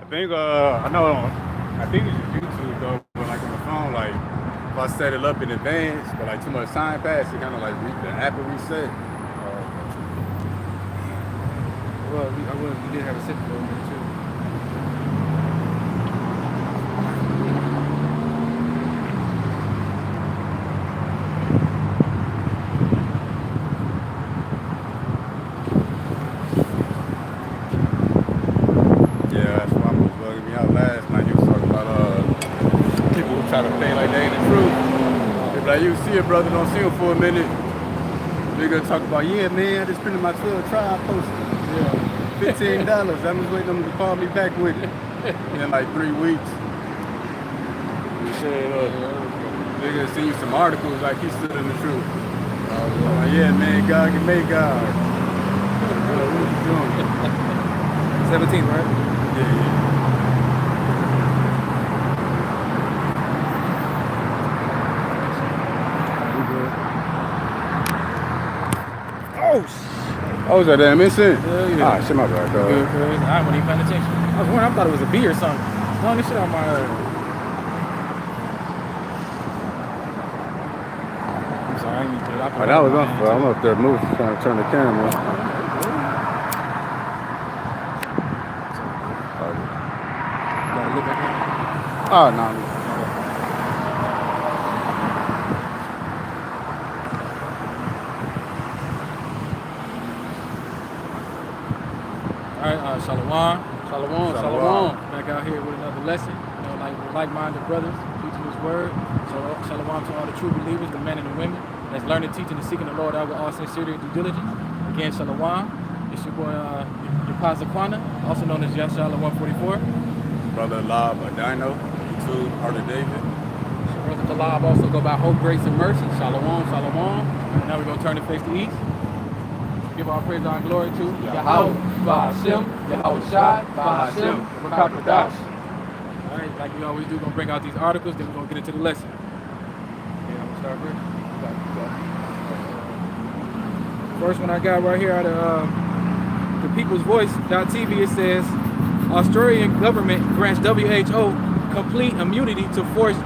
I think it's just YouTube though, but like on the phone, like if I set it up in advance, but like too much time passed, it kind of like the app will reset. We did have a sip for a minute too. Yeah, that's why was bugging me out last night. He was talking about people who try to play like they ain't the truth. They be like, you see a brother, don't see him for a minute. Nigga talk about, yeah man, I just printed my 12 tribe poster. Yeah, $15. I'm just waiting on them to call me back with it. In like 3 weeks. You said, nigga seen some articles like he stood in the truth. Like, yeah man, God can make God. What you doing? 17, right? Yeah. Oh, was that damn instant? Yeah. Ah, shit, my bad, dog. Good, good. I wasn't even paying attention. I was wondering, I thought it was a bee or something. No, this shit on my. I'm sorry, I didn't mean to put it up. Oh, that was up. I'm up there moving, trying to turn the camera. Gotta look at it. Oh, no. Alright, Shalom. Shalom. Back out here with another lesson. You know, like-minded brothers teaching His word. So Shalom to all the true believers, the men and the women that's learning, teaching, and seeking the Lord out with all sincerity and due diligence. Again, Shalom. It's your boy Yapaza Kwana, also known as Yashala 144. Brother Lob Adino, YouTube, Heart of David. So Brother Kalab also go by Hope, Grace, and Mercy. Shalom. Now we're gonna turn the face to east. Give all praise and glory to Yahweh, Ba'ashem, Yahweh Shai, Ba'ashem, Rakakadash. All right, like we always do, gonna bring out these articles, then we're gonna get into the lesson. Okay, I'm gonna start first. First one I got right here out of the People's Voice.tv, it says, Australian government grants WHO complete immunity to force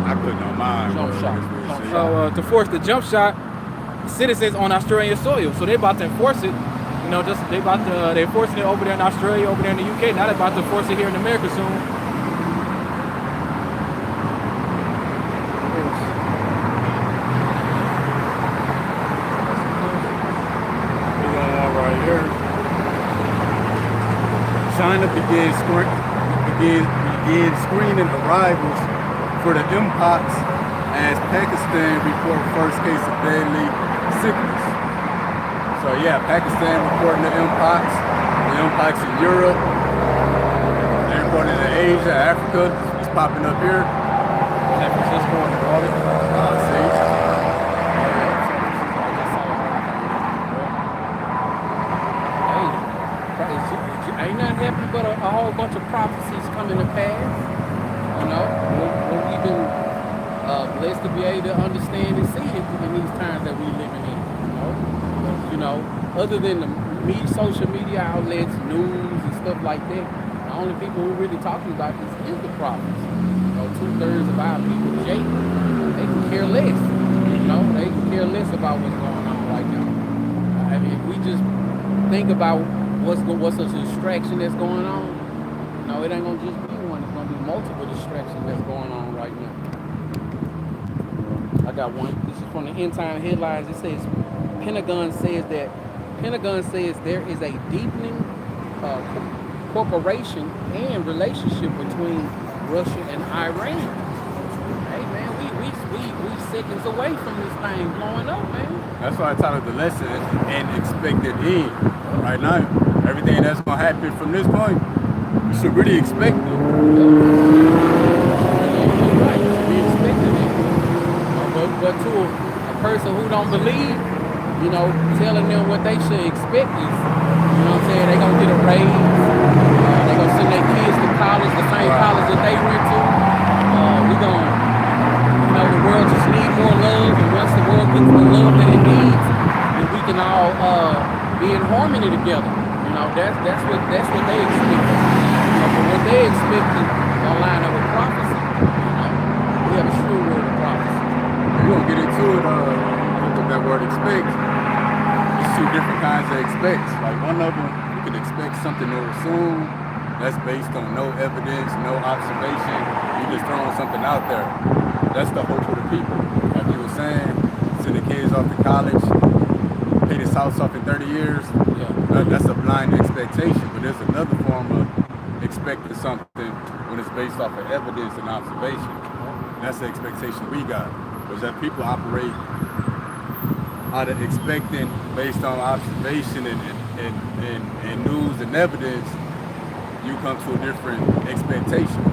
I couldn't on mine. to force the jump shot citizens on Australian soil. So they're about to enforce it. You know, they're enforcing it over there in Australia, over there in the UK. Now they're about to force it here in America soon. Right here. China began screening arrivals for the Mpox as Pakistan report first case of deadly sickness. So yeah, Pakistan reporting the Mpox in Europe, they're reporting it in Asia, Africa, it's popping up here. San Francisco and all this. Ain't nothing happening but a whole bunch of prophecies coming to pass. You know, what we've been blessed to be able to understand and see it in these times that we're living in. You know, other than the social media outlets, news and stuff like that, the only people who really talking about this is the prophets. You know, 2/3 of our people, Jake, they can care less. You know, they can care less about what's going on right now. I mean, if we just think about what's a distraction that's going on, no, it ain't gonna just be one. It's gonna be multiple distractions that's going on right now. I got one. This is from the End Time Headlines. It says Pentagon says there is a deepening cooperation and relationship between Russia and Iran. Hey man, we seconds away from this thing blowing up, man. That's why I titled the lesson and expected end. Right now, everything that's gonna happen from this point, you should really expect it. But to a person who don't believe, you know, telling them what they should expect is, you know what I'm saying, they gonna get a raise, they gonna send their kids to college, the same college that they went to. We gonna, you know, the world just needs more love, and once the world gets the love that it needs, then we can all be in harmony together. You know, that's what they expect. You know, but what they expecting don't line up with prophecy. You know, we have a sure word of prophecy. We're gonna get into it. With that word expect. There's two different kinds of expects. Like one of them, you can expect something or assume that's based on no evidence, no observation. You just throwing something out there. That's the hope of the people. Like you were saying, send the kids off to college, pay this house off in 30 years. Yeah. That's a blind expectation. But there's another form of expecting something when it's based off of evidence and observation. That's the expectation we got. Was that people operate out of expecting based on observation and news and evidence, you come to a different expectation.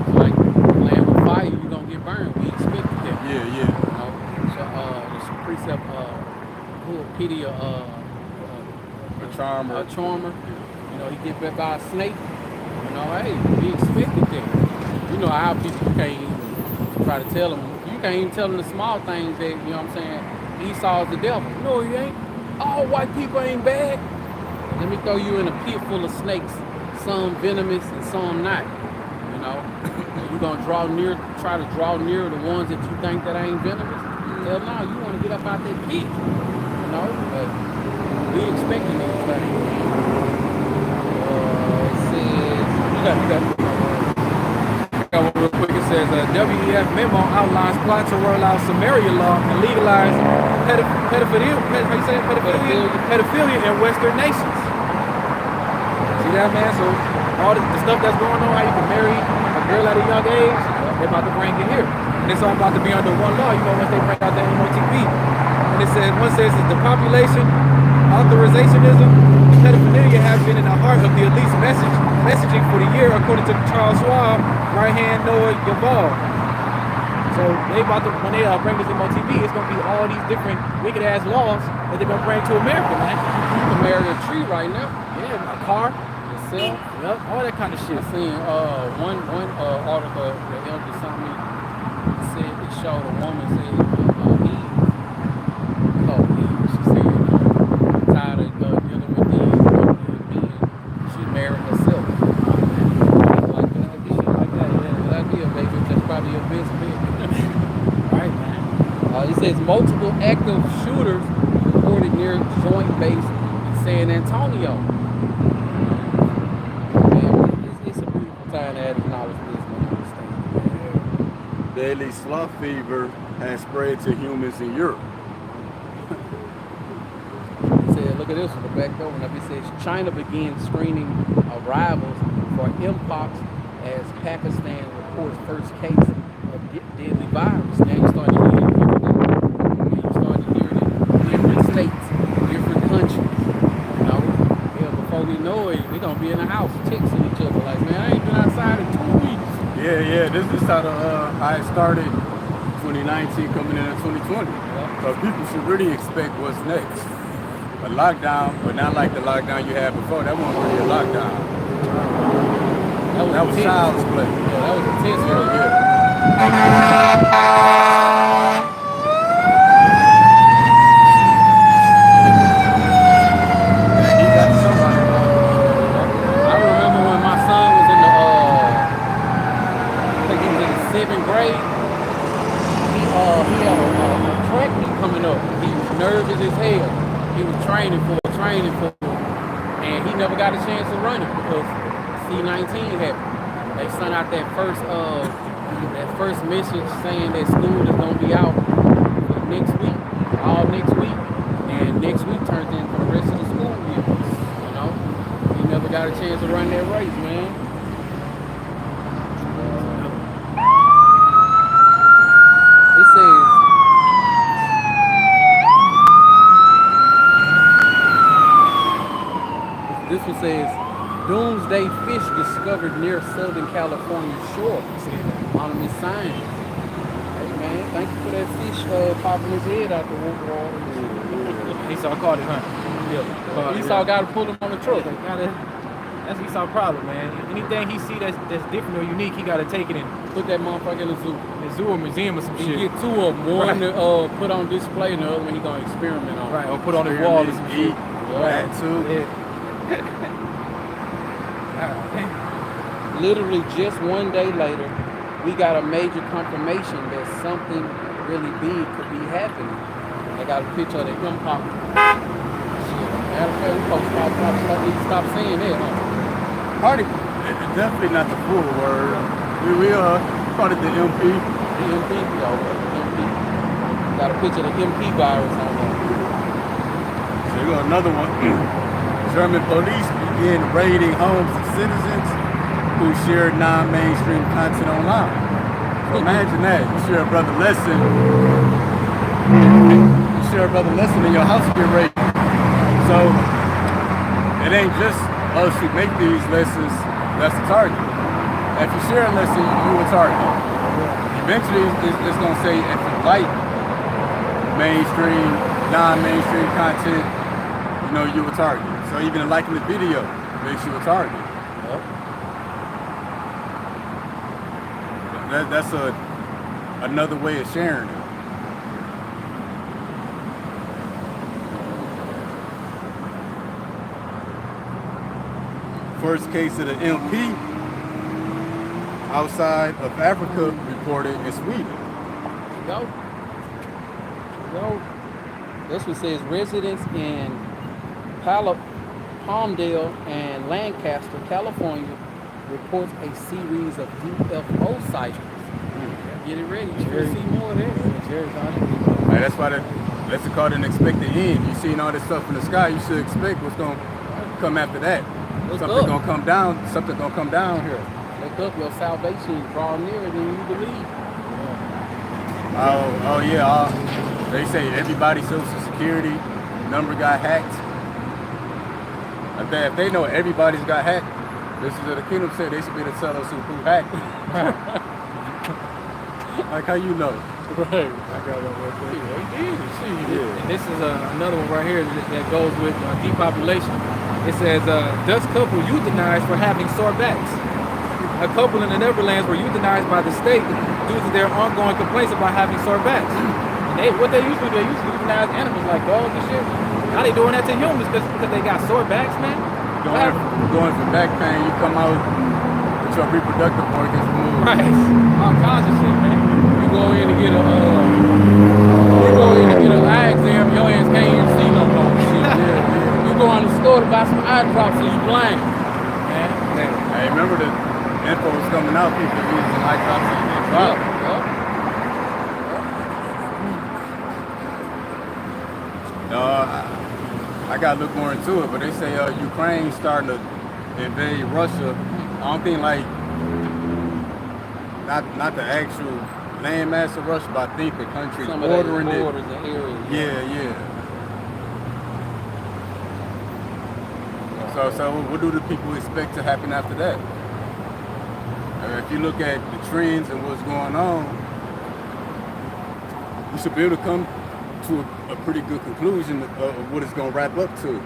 It's like playing with fire, you're gonna get burned. We expected that. Yeah. You know, so this precept, pity a charmer. You know, he get bit by a snake. You know, hey, we expected that. You know how people can't even try to tell them. You can't even tell them the small things that, you know what I'm saying, Esau's the devil. No, he ain't. All white people ain't bad. Let me throw you in a pit full of snakes, some venomous and some not. You know, you gonna try to draw near the ones that you think that ain't venomous. Hell no, you want to get up out that pit. You know, but we expecting these things. It says, got one real quick. It says WEF memo outlines plot to roll out Samaria law and legalize pedophilia in Western nations. See that, man? So all the stuff that's going on, how you can marry a girl at a young age, they're about to bring it here. And it's all about to be under one law, you know, once they bring out the MOTB. And it says, one says it's the population, authorizationism, and pedophilia have been in the heart of the elite's messaging for the year, according to Charles Schwab, right-hand Noah Yuval. So they about to, when they bring this MOTB, it's going to be all these different wicked-ass laws that they're going to bring to America, man. you can marry a tree right now. Yeah, a car, Yourself. yep, all that kind of shit. I seen one article that Elder sent me. It said it showed a woman said Eve. She said tired of dealing with these men. She married herself. Like that, shit like that. Yeah, good idea, baby. That's probably your best bet. Right, man. It says multiple active shooters reported near Joint Base in San Antonio. It's a beautiful time to acknowledge this and understand. Deadly slough fever has spread to humans in Europe. It said, look at this one, the back door. It says China begins screening arrivals for Mpox as Pakistan reports first case of deadly virus. Now you're starting to hear everything. You're starting to hear it in different states, different countries. You know, before we know it, we're gonna be in the house texting each other like, man, I ain't been outside in 2 weeks. Yeah. This is how it started 2019 coming into 2020. So people should really expect what's next. A lockdown, but not like the lockdown you had before. That wasn't really a lockdown. That was child's play. Yeah, that was intense. I remember when my son was in I think he was in the 7th grade. He had a track meet coming up. He was nervous as hell. He was training for it, and he never got a chance to run it because C-19 happened. They sent out that first message saying that school is gonna be out all next week, and next week turned into the rest of the school year. You know, he never got a chance to run that race, man. It says. This one says, doomsday fish discovered near Southern California shore. Anonymous sign. Hey man, thank you for that fish popping his head out the water. Esau caught it, huh? Yeah. Esau got to pull him on the truck. That's Esau's problem, man. Anything he see that's different or unique, he got to take it and Put that motherfucker in the zoo. the zoo or museum or some He shit. get 2 of them. One to put on display and the other one he gonna experiment on. Right, or put on the wall or some shit. That too. Literally just one day later, we got a major confirmation that something really big could be happening. I got a picture of the Empire. Matter of fact, we probably stop saying that, huh? Party, it's definitely not the full word. We call it the MP. The MP, MP. Got a picture of the MP virus on there. So you got another one. German police begin raiding homes of citizens who share non-mainstream content online. So imagine that. You share a brother lesson. You share a brother lesson and your house get raided. So it ain't just us who make these lessons that's the target. If you share a lesson, you a target. Eventually, it's going to say if you like mainstream, non-mainstream content, you know you a target. So even liking the video makes you a target. Yep. That's another way of sharing it. First case of the MP outside of Africa reported in Sweden. Go. This one says residents in Palmdale and Lancaster, California, reports a series of UFO sightings. Get it ready. You're see more of this. Hey, that's why that's called an expected end. You seeing all this stuff in the sky, you should expect what's going to come after that. Something gonna come down. Something gonna come down here. Look up, your salvation draw nearer than you believe. Oh yeah. They say everybody's Social Security number got hacked. If they know everybody's got hacked, this is what the kingdom said. They should be able to tell us who hacked. Like how you know? Right. I got that right there. Yeah. And this is another one right here that goes with depopulation. It says, Dutch couple euthanized for having sore backs. A couple in the Netherlands were euthanized by the state due to their ongoing complaints about having sore backs. And what they used to do, they used to euthanize animals like dogs and shit. Now they doing that to humans because they got sore backs, man. Going for back pain, you come out with your reproductive organs removed. Right. All kinds of shit, man. You go in and get an eye exam, your ass can't even see no more. Shit. Yeah. You go on the store to buy some eye drops and you blind. Hey, remember the info was coming out, people using eye drops and drops. I gotta look more into it, but they say Ukraine's starting to invade Russia. I don't think like not the actual landmass of Russia, but I think the country's bordering it. Borders and areas. Yeah. So what do the people expect to happen after that? If you look at the trends and what's going on, you should be able to come to a pretty good conclusion of what it's going to wrap up to.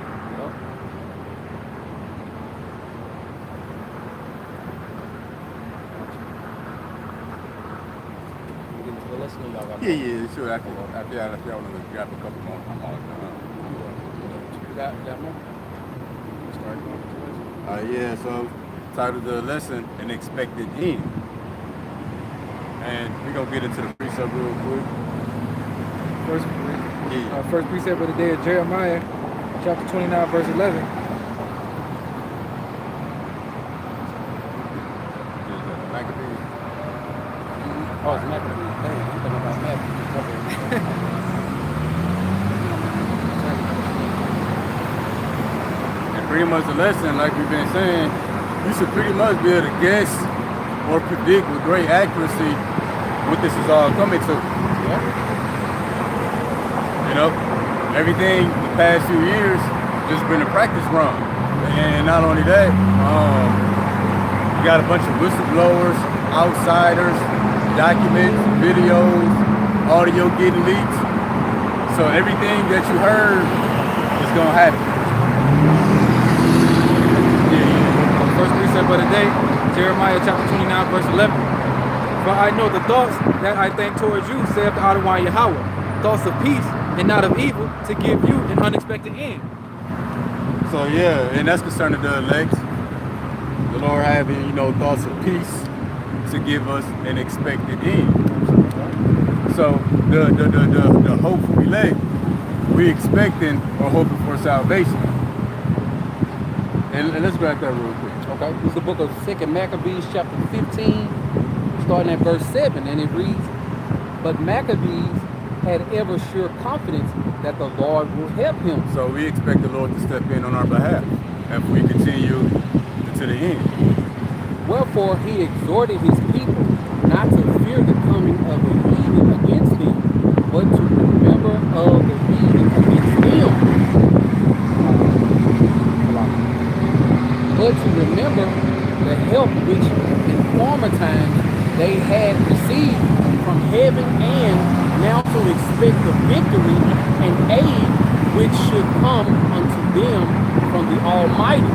Yeah, sure. After y'all want to grab a couple more. Got more? Yeah, so titled the lesson, An Expected End. And we're going to get into the precept real quick. First precept of the day of Jeremiah, chapter 29, verse 11. Maccabees. Oh, it's Maccabees. Hey, I'm talking about Maccabees. Pretty much the lesson, like we've been saying, you should pretty much be able to guess or predict with great accuracy what this is all coming to. Yeah. You know, everything the past few years just been a practice run. And not only that, you got a bunch of whistleblowers, outsiders, documents, videos, audio getting leaked. So everything that you heard is gonna happen. First precept of the day, Jeremiah chapter 29, verse 11. For I know the thoughts that I think towards you, saith the Adonai Yahweh, thoughts of peace and not of evil, to give you an unexpected end. So yeah, and that's concerning the elect. The Lord having, thoughts of peace to give us an expected end. So the hopeful elect, we expecting or hoping for salvation. And let's grab that real quick. Okay, this is the book of 2 Maccabees chapter 15, starting at verse 7, and it reads, "But Maccabees had ever sure confidence that the Lord will help him." So we expect the Lord to step in on our behalf if we continue to the end. "Wherefore he exhorted his people not to fear the coming of the heathen against them, but to remember of the heathen against them. But to remember the help which in former times they had received from heaven, and now to expect the victory and aid which should come unto them from the Almighty."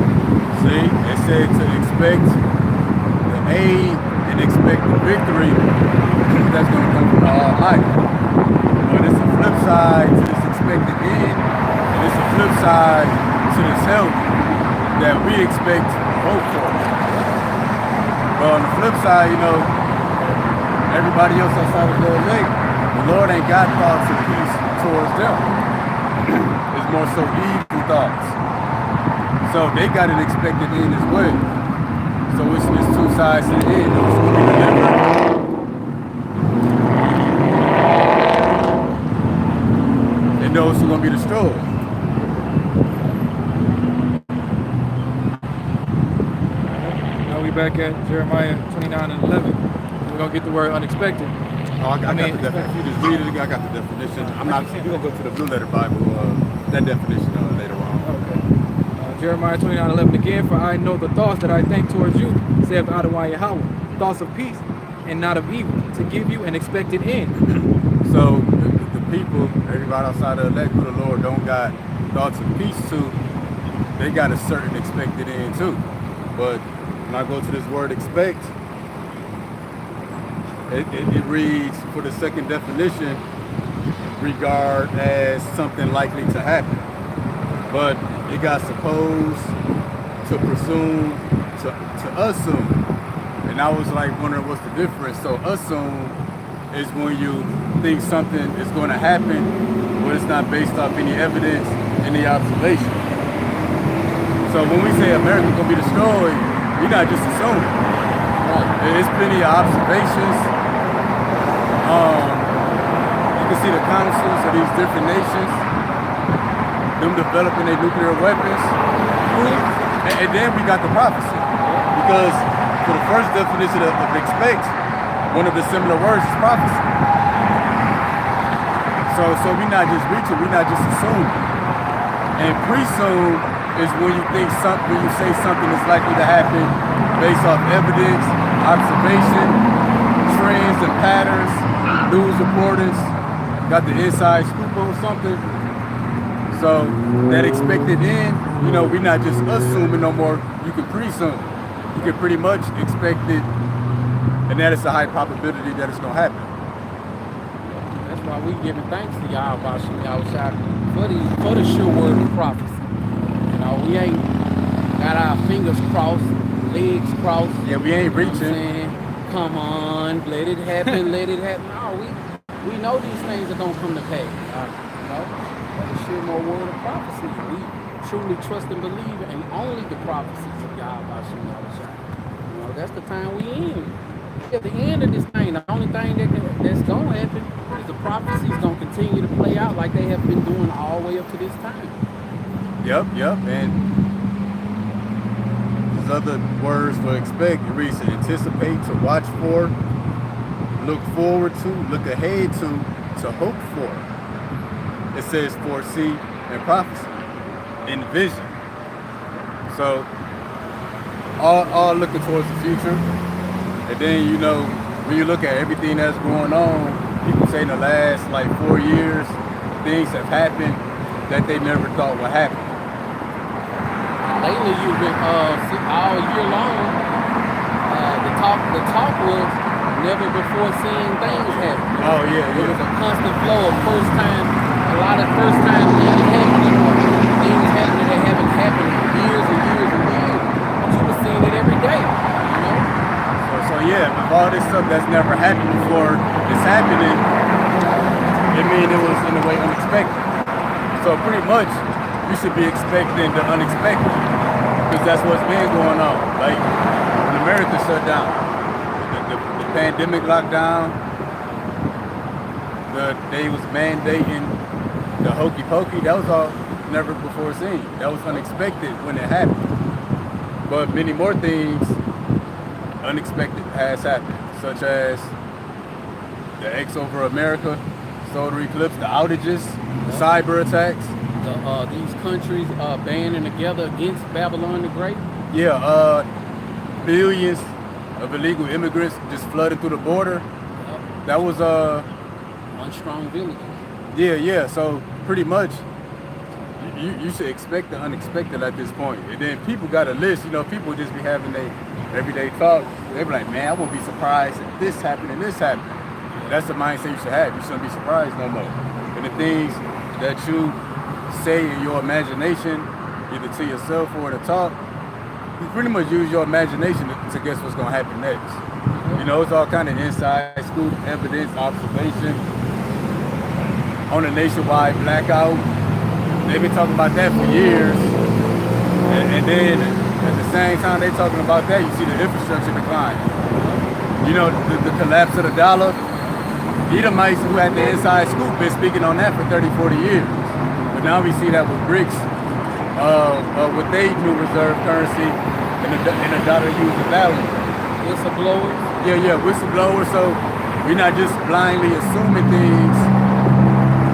See, it said to expect the aid and expect the victory that's going to come from the Almighty. But it's a flip side to this expected end, and it's a flip side to this help that we expect hope for. But on the flip side, everybody else outside of the elect, the Lord ain't got thoughts of peace towards them. It's more so evil thoughts. So they got an expected end as well. So it's two sides to the end. Those who will be delivered and those who are going to be destroyed. Now we back at Jeremiah 29:11. We're gonna get the word unexpected. Oh, I got the definition. If you just read it, I got the definition. We're going to go to the Blue Letter Bible, that definition later on. Okay. Jeremiah 29:11 again, "For I know the thoughts that I think towards you, saith Adonai Yahweh, thoughts of peace and not of evil, to give you an expected end." So the people, everybody outside of the elect who the Lord don't got thoughts of peace to, they got a certain expected end too. But when I go to this word expect, it reads for the second definition, regard as something likely to happen. But it got supposed to presume to assume. And I was like wondering what's the difference. So assume is when you think something is going to happen, but it's not based off any evidence, any observation. So when we say America's going to be destroyed, we're not just assuming. There's plenty of observations. You can see the councils of these different nations, them developing their nuclear weapons. And then we got the prophecy. Because for the first definition of expect, one of the similar words is prophecy. So we're not just reaching, we're not just assuming. And presume is when you think something, when you say something is likely to happen based off evidence, observation, trends and patterns, news reporters, got the inside scoop on something. So that expected end, we're not just assuming no more. You can presume. You can pretty much expect it, and that is a high probability that it's gonna happen. That's why we giving thanks to Yahweh for the sure word of prophecy. We ain't got our fingers crossed, legs crossed. Yeah, we ain't reaching. Saying, come on, let it happen, let it happen. No, we know these things are gonna come to pass. For the sure more word of prophecy. We truly trust and believe in only the prophecies of Yahweh. That's the time we in. At the end of this thing, the only thing that's gonna happen is the prophecies gonna continue to play out like they have been doing all the way up to this time. Yep. And there's other words for expect. It reads to anticipate, to watch for, look forward to, look ahead to hope for. It says foresee and prophecy, envision. So all looking towards the future. And then, when you look at everything that's going on, people say in the last 4 years, things have happened that they never thought would happen. Lately, you've been all year long. The talk was never before seen things happen. Oh yeah. It was a constant flow of a lot of first time things happening that haven't happened in years and years and years, but you were seeing it every day, you know? So yeah, with all this stuff that's never happened before, it's happening. It means it was in a way unexpected. So pretty much, you should be expecting the unexpected, because that's what's been going on. Like when America shut down, the pandemic lockdown, they was mandating the hokey pokey. That was all never before seen. That was unexpected when it happened. But many more things unexpected has happened, such as the X over America, solar eclipse, the outages, the cyber attacks. These countries banding together against Babylon the Great. Yeah, billions of illegal immigrants just flooded through the border. That was Unstrong villages. yeah. So pretty much, you should expect the unexpected at this point. And then people got a list. You know, people just be having their everyday talk. They be like, man, I won't be surprised if this happened and this happened. That's the mindset you should have. You shouldn't be surprised no more. And the things that you say in your imagination, either to yourself or to talk, you pretty much use your imagination to guess what's gonna happen next. You know, it's all kind of inside scoop, evidence, observation. On a nationwide blackout, they've been talking about that for years. And then at the same time they talking about that, you see the infrastructure decline. You know, the collapse of the dollar. Edomites who had the inside scoop been speaking on that for 30, 40 years. But now we see that with BRICS, with their new reserve currency and the dollar user value. Whistleblowers. Yeah, whistleblowers. So we're not just blindly assuming things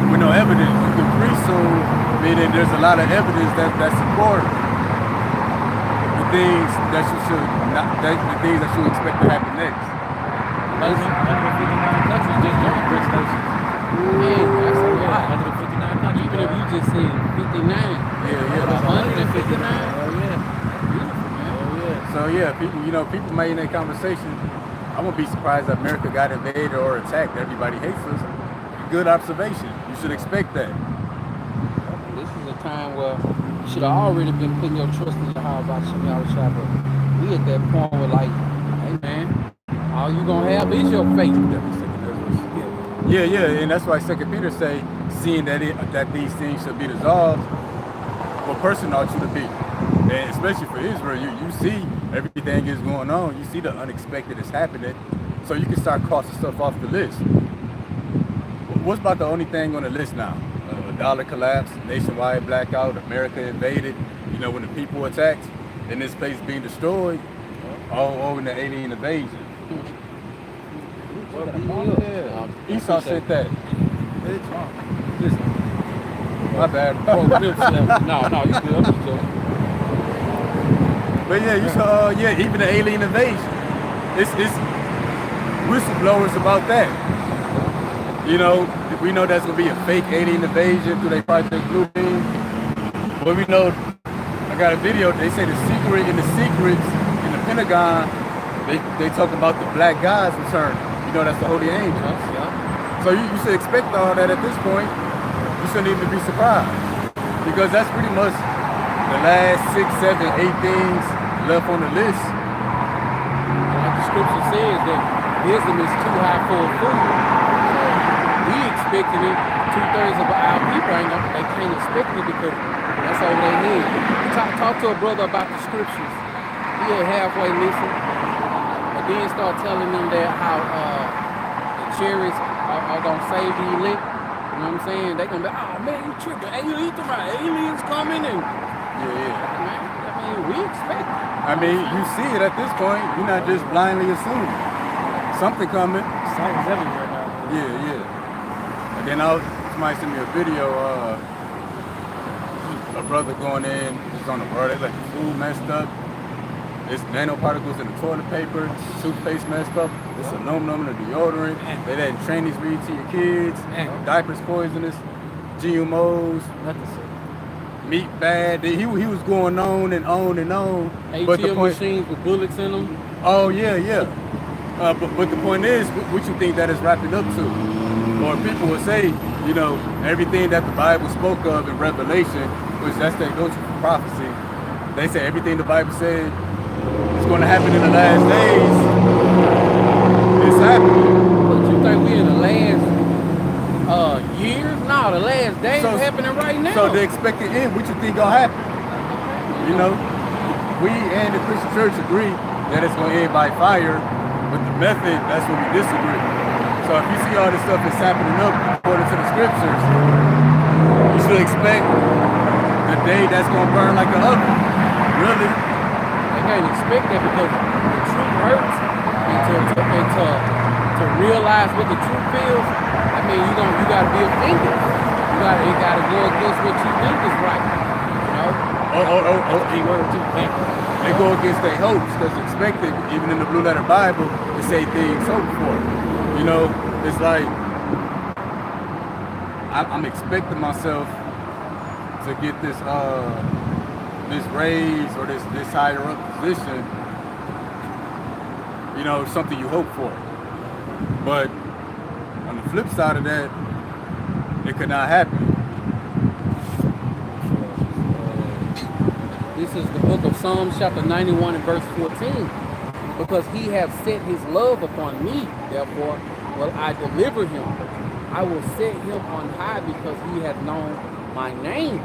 with no evidence. We can presume, meaning there's a lot of evidence that support the things that you should expect to happen next. 159 countries just joined BRICS nations. Man, that's a lot. 159 countries. Even if you just said 59. Yeah. 159. Oh yeah. Beautiful, man. Oh yeah. So yeah, people made in that conversation. I won't be surprised that America got invaded or attacked. Everybody hates us. Good observation. You should expect that. This is a time where you should have already been putting your trust in Yahweh Shem Yahushua, but we at that point where like, hey man, all you gonna have is your faith. Yeah, and that's why 2 Peter say, seeing that these things should be dissolved, what person ought you to be? And especially for Israel, you see everything is going on. You see the unexpected is happening, so you can start crossing stuff off the list. What's about the only thing on the list now? Dollar collapse, nationwide blackout, America invaded, you know, when the people attacked, and this place being destroyed, all over the alien invasion. Esau said that. My bad. No, you good. I'm just joking. But yeah, you saw, even the alien invasion. It's whistleblowers about that. You know, we know that's gonna be a fake alien invasion through their Project Bluebeam. But we know, I got a video, they say the secrets in the Pentagon, they talk about the black God's return. You know, that's the holy angels. Yeah. So you should expect all that at this point. You shouldn't even be surprised. Because that's pretty much the last 6, 7, 8 things left on the list. Like the scripture says that wisdom is too high for a fool. So we expecting it. 2/3 of our people they can't expect it because that's over their head. Talk to a brother about the scriptures. He'll halfway listen, and then start telling them that how the chariots are gonna save the elect. You know what I'm saying? They gonna be, oh man, you tripping? Aliens coming and Yeah. man. I mean, we expect it. I mean, you see it at this point. You're not just blindly assuming. Something coming. Signs everywhere now. Yeah. And then somebody sent me a video, a brother going in, it's on the road, they like the food messed up. It's nanoparticles in the toilet paper, toothpaste messed up, it's aluminum in the deodorant, they letting trainees read to your kids, diapers poisonous, GMOs, meat bad. He was going on and on and on. But the ATM point, machines with bullets in them. oh yeah. But the point is, what you think that is wrapping up to? Or people will say, you know, everything that the Bible spoke of in Revelation, which that's that, don't you prophecy. They say everything the Bible said is going to happen in the last days. It's happening. But you think we in the last years? No, the last days So- happening right now. So the expected end, what you think gonna happen? You know, we and the Christian church agree that it's gonna end by fire, but the method, that's when we disagree. So if you see all this stuff is happening up according to the scriptures, you should expect the day that's gonna burn like an oven. Really? They can't expect that because the truth hurts, and to realize what the truth feels. I mean, you gotta be offended. You gotta go against what you think is right. You know? Keyword too. Thank you. They go against their hopes that's expected, even in the Blue Letter Bible, to say things hoped for. You know, it's like I'm expecting myself to get this raise or this higher up position. You know, something you hope for. But on the flip side of that, it could not happen. This is the book of Psalms, chapter 91 and verse 14. Because he hath set his love upon me, therefore will I deliver him. I will set him on high because he hath known my name.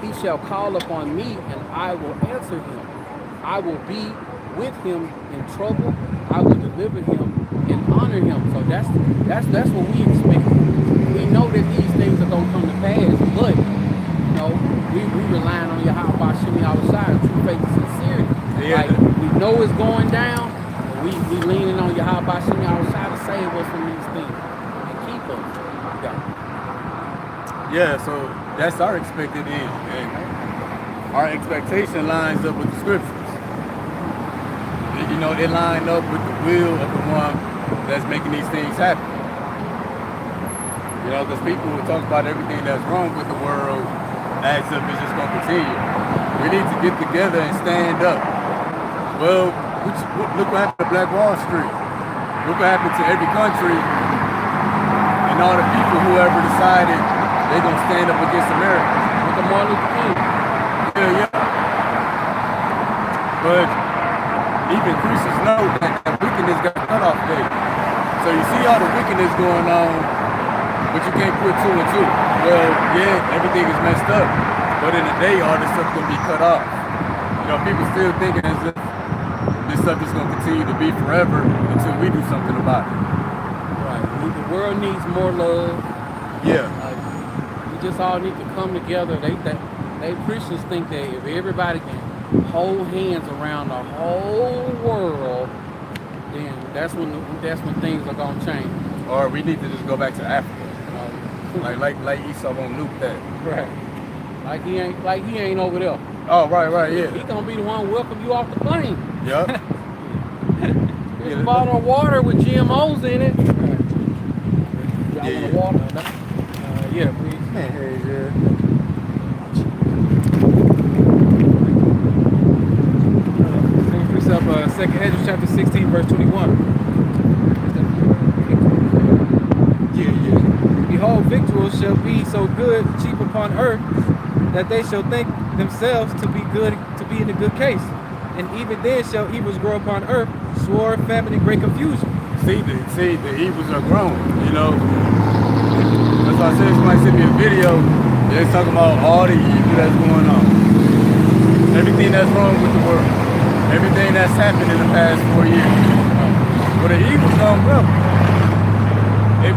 He shall call upon me and I will answer him. I will be with him in trouble. I will deliver him and honor him. So that's what we expect. We know that these things are gonna come to pass, but you know, we relying on Yahweh Bashim Yahushua, true faith and sincerity. Yeah. Like we know it's going down, but we leaning on Yahweh Bashim Yahushua to save us from these things and keep us. Yeah, so that's our expected end, and our expectation lines up with the scriptures. You know, it lined up with the will of the one that's making these things happen. You know, because people will talk about everything that's wrong with the world as if it's just going to continue. We need to get together and stand up. Well, look what happened to Black Wall Street. Look what happened to every country and all the people who ever decided they're going to stand up against America. With the Martin Luther King. Yeah. But even Christians know that wickedness got cut off day. So you see all the wickedness going on, but you can't put two and two. Well, yeah, everything is messed up, but in a day, all this stuff gonna be cut off. You know, people still thinking as if this stuff is gonna continue to be forever until we do something about it. Right. The world needs more love. Yeah. We just all need to come together. They Christians think that if everybody can hold hands around the whole world, then that's when things are gonna change. Or we need to just go back to Africa. Like Esau won't nuke that. Right. Like he ain't over there. Oh, right, yeah. He gonna be the one welcome you off the plane. Yup. There's a bottle of water with GMOs in it. Y'all Yeah. want water? Yeah, please. Precept, Second Ezra chapter 16, verse 21. Behold, victuals shall be so good, cheap upon earth, that they shall think themselves to be good, to be in a good case. And even then shall evils grow upon earth, sword, famine, and great confusion. See, the evils are grown, you know. That's why I said somebody sent me a video, they're talking about all the evil that's going on. Everything that's wrong with the world. Everything that's happened in the past 4 years. Well, the evil's gonna grow.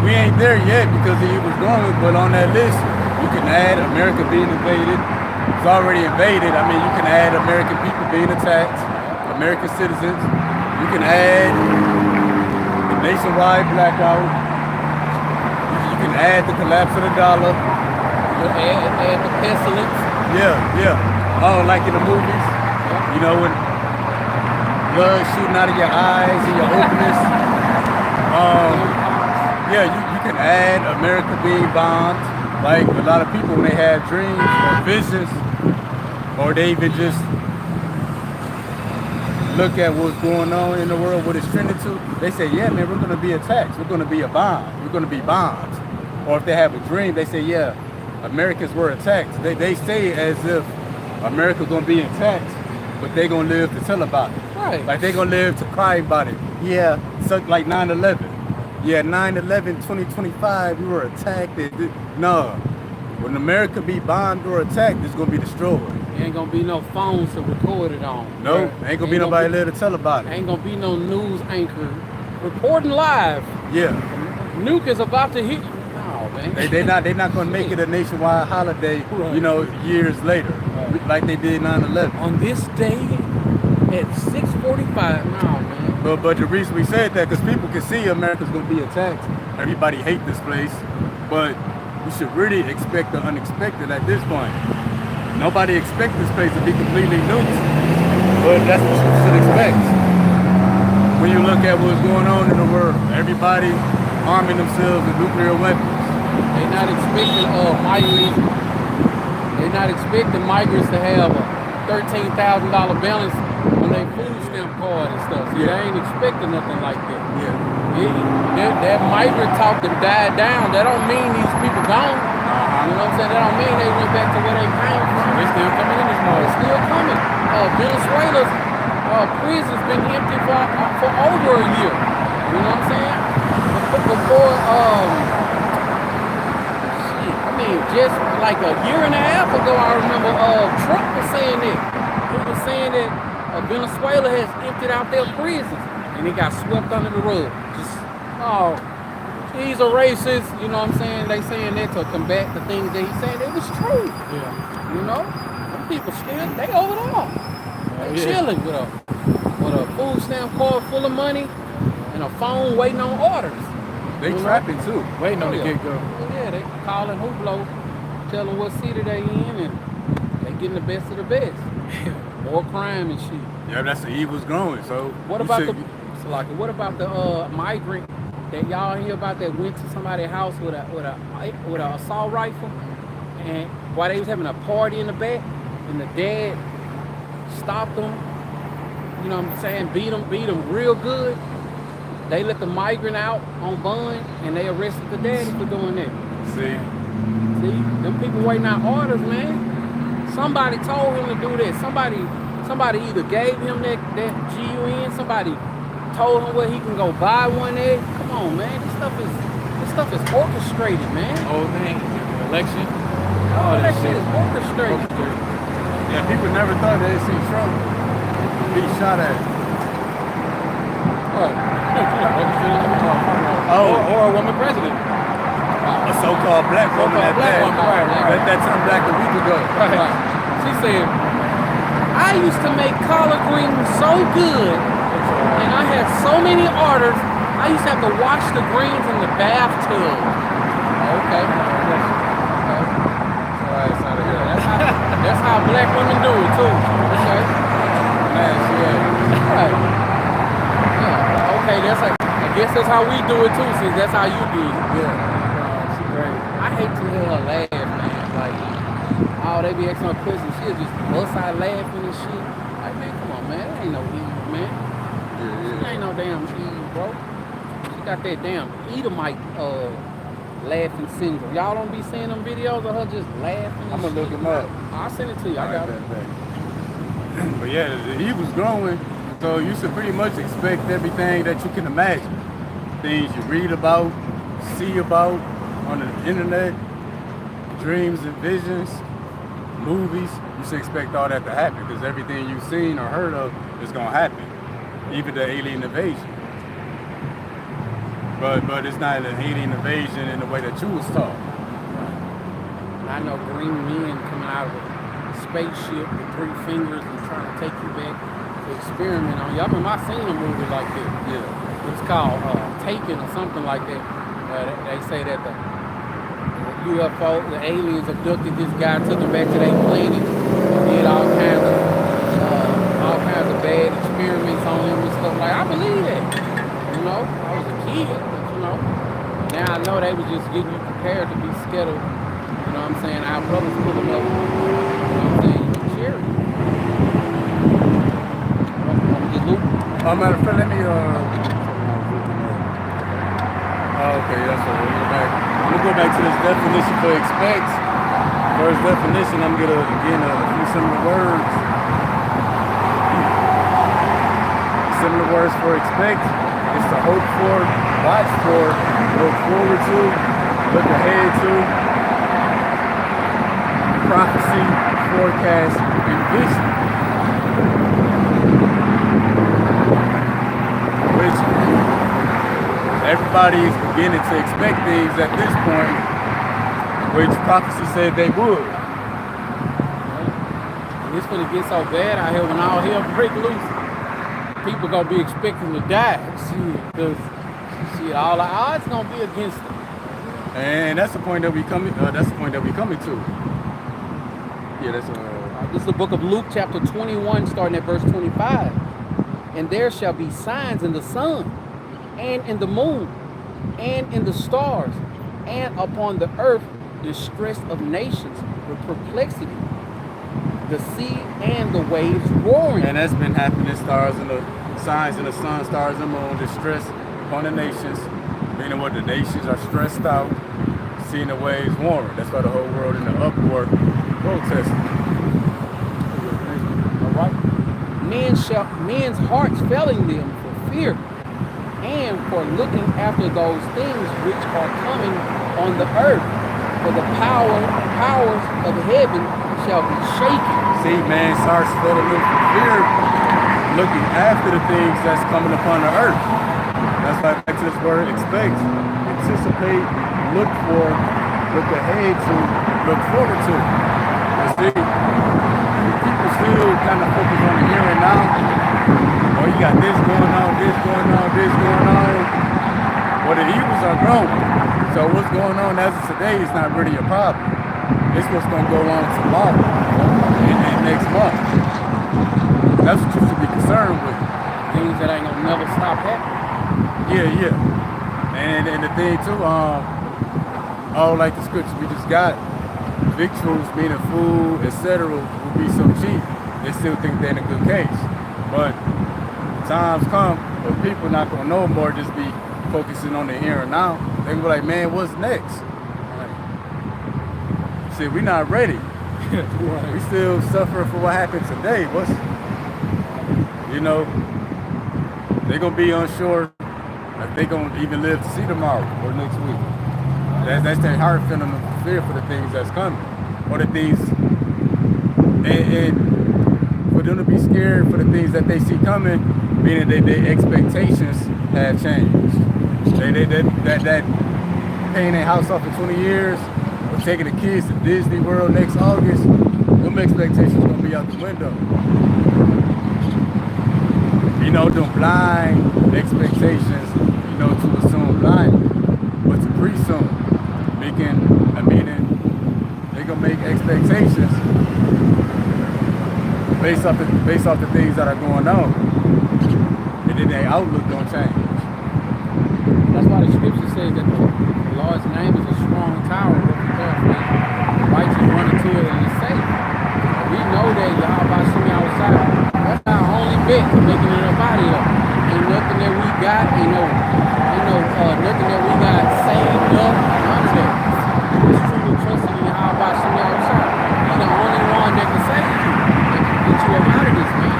We ain't there yet because the evil's growing, but on that list, you can add America being invaded. It's already invaded. I mean, you can add American people being attacked, American citizens. You can add the nationwide blackout. You can add the collapse of the dollar. Add the pestilence. Yeah. Oh, like in the movies, you know, when blood shooting out of your eyes and your openness. Yeah, you can add America being bombed. Like a lot of people, when they have dreams or visions, or they even just look at what's going on in the world, what it's trending to, they say, yeah, man, we're going to be attacked. We're going to be a bomb. We're going to be bombed. Or if they have a dream, they say, yeah, Americans were attacked. They say as if America gonna be intact, but they gonna live to tell about it. Right. Like they gonna live to cry about it. Yeah, so like 9/11. Yeah, 9/11, 2025, we were attacked. No, when America be bombed or attacked, it's gonna be destroyed. Ain't gonna be no phones to record it on. No, ain't gonna be nobody there to tell about it. Ain't gonna be no news anchor reporting live. Yeah. Nuke is about to hit. No, man. They not gonna make it a nationwide holiday, Right. you know, years later, like they did 9/11. On this day at 6:45. No, man. But the reason we said that, because people can see America's gonna be attacked. Everybody hate this place, but we should really expect the unexpected at this point. Nobody expects this place to be completely nuked, but that's what you should expect. When you look at what's going on in the world, everybody arming themselves with nuclear weapons. They not expecting migrants. They not expecting migrants to have a $13,000 balance on their food stamp card and stuff. See, they ain't expecting nothing like that. That migrant talk that died down. That don't mean these people gone. You know what I'm saying? That don't mean they went back to where they came from. They still coming in this mode. They're still coming. Venezuela's prison's been empty for over a year. You know what I'm saying? Before, I mean, just like a year and a half ago, I remember Trump was saying that. He was saying that Venezuela has emptied out their prisons, and it got swept under the rug. Just, oh, he's a racist. You know what I'm saying? They saying that to combat the things that he's saying. It was true. Yeah. You know, them people still, they over there. They yeah. chilling with a food stamp card full of money and a phone waiting on orders. They You know? trapping too. Waiting on the Yeah. get-go. Yeah, they calling Hublot, telling what city they in, and they getting the best of the best. More crime and shit. Yeah, that's the evil's growing. So What you about should- what about the migrant that y'all hear about that went to somebody's house with a assault rifle, and while they was having a party in the back, and the dad stopped them, you know what I'm saying, beat them real good. They let the migrant out on bond, and they arrested the daddy for doing that. see? See, them people waiting on orders, man. Somebody told him to do that. Somebody either gave him that GUN. Somebody told him where he can go buy one at. Come on, man. This stuff is orchestrated, man. Whole thing. Election. Oh, that shit is orchestrated. Yeah, people never thought they'd see Trump be shot at. What? Or a woman president. A so-called black woman at black that. woman, right. That turned black a week ago. Right. She said, I used to make collard greens so good, and I had so many orders, I used to have to wash the greens in the bathtub. Okay. That's how black women do it too. Okay. Man, Right. Yeah. Okay, I guess that's how we do it too, since that's how you do it. yeah. She great. I hate to hear her laugh, man. Like, oh, they be asking her questions. She'll just bust out laughing and shit. Like, man, come on, man. That ain't no Eve, man. She ain't no damn Eve, bro. She got that damn Edomite laughing syndrome. Y'all don't be seeing them videos of her just laughing. I'm gonna look him up. I'll send it to you. I got it. But yeah, the evil's growing, so you should pretty much expect everything that you can imagine. Things you read about, see about on the internet, dreams and visions, movies. You should expect all that to happen, because everything you've seen or heard of is gonna happen. Even the alien invasion. But it's not an alien invasion in the way that you was taught. And I know green men coming out of a spaceship with 3 fingers and trying to take you back to experiment on you. I remember I seen a movie like that. Yeah. It's called Taken or something like that. They say that the UFO, the aliens abducted this guy, took him back to their planet, did all kinds of bad experiments on him and stuff. Like, I believe that. You know, I was a kid, but you know, now I know they was just getting you prepared to be scared of, you know what I'm saying, our brothers pulling up, you know what I'm saying, you share it. Matter of fact, let me okay, that's what we'll go back. I'm gonna go back to this definition for expect. First definition, I'm gonna again a few similar words. Similar words for expect. It's to hope for, watch for, look forward to, look ahead to. Prophecy, forecast, and vision. Which everybody is beginning to expect things at this point, which prophecy said they would. And it's gonna get so bad out here when all hell break loose. People gonna be expecting to die. Because all the odds gonna be against them. And that's the point that we coming. That's the point that we coming to. Yeah, that's. This is the book of Luke, chapter 21, starting at verse 25. And there shall be signs in the sun, and in the moon, and in the stars, and upon the earth distress of nations with perplexity, the sea and the waves roaring. And that's been happening. Stars in the signs in the sun, stars in the moon, distress upon the nations. Meaning what the nations are stressed out, seeing the waves warring. That's why the whole world in the uproar protesting. All right. Men's hearts failing them for fear and for looking after those things which are coming on the earth. For the powers of heaven shall be shaken. See, man's hearts failing them for fear, looking after the things that's coming upon the earth. That's why back to this word expect, anticipate, look for, look ahead to, look forward to. You see, people still kind of focus on the here and now. Oh, you got this going on, this going on, this going on. Well, the evils are growing. So what's going on as of today is not really a problem. It's what's going to go on tomorrow and next month. That's what you should be concerned with. Things that ain't gonna never stop happening. Yeah. And the thing too, all like the scriptures we just got, victuals, meaning food, etc., will be so cheap, they still think they're in a good case. But times come, but people not gonna know more, just be focusing on the here and now. They gonna be like, man, what's next? See, we're not ready. We still suffering for what happened today. They're gonna be unsure if they gonna even live to see tomorrow or next week. That's that heart feeling of fear for the things that's coming, or the things, and for them to be scared for the things that they see coming, meaning that their expectations have changed. That paying their house off for 20 years, or taking the kids to Disney World next August, them expectations gonna be out the window. Them blind expectations, to assume blindly, but to presume, meaning they gonna make expectations based off the things that are going on, and then their outlook don't change. That's why the scripture says that the Lord's name is a strong tower, but the righteous run into it and is safe. We know that Yahweh Shemi outside. That's our only bet for making it up out of here. Ain't nothing that we got, nothing that we got saved up, none of that. It's truly trusting in Yahweh Shemi outside. He's the only one that can save you, that can get you up out of this, man.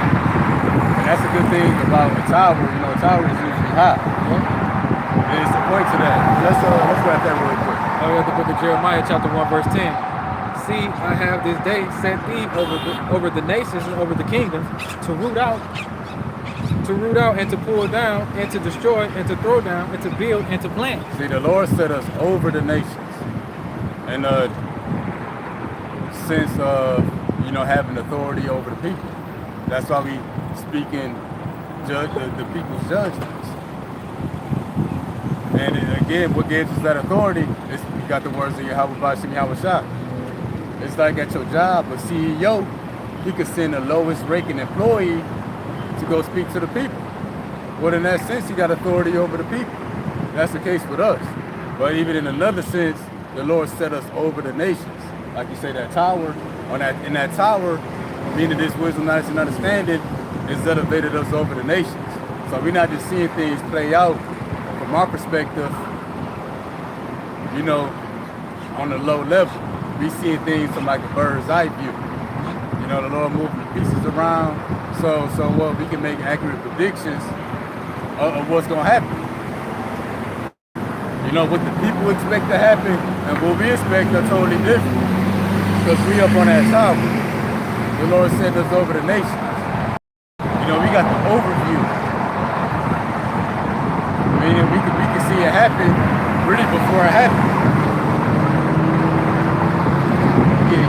And that's a good thing about a tower. A tower is usually high. And it's a point to that. Let's wrap that really quick. We have the book of Jeremiah, chapter 1, verse 10. See, I have this day set thee over the nations and over the kingdoms to root out and to pull down and to destroy and to throw down and to build and to plant. See, the Lord set us over the nations. And since having authority over the people, that's why we speak in the people's judgments. And again, what gives us that authority is you got the words of Yahweh Bashim Yahweh Shah. It's like at your job, a CEO, he could send the lowest ranking employee to go speak to the people. Well, in that sense, he got authority over the people. That's the case with us. But even in another sense, the Lord set us over the nations. Like you say, that tower, in that tower, meaning this wisdom, knowledge, and understanding, is elevated us over the nations. So we're not just seeing things play out from our perspective, on a low level. we seeing things from like a bird's eye view. You know, the Lord moving the pieces around, so what we can make accurate predictions of what's gonna happen. You know, what the people expect to happen and what we expect are totally different. Because we up on that tower. The Lord sent us over the nations. You know, we got the overview. Meaning we can see it happen really before it happens. Yeah.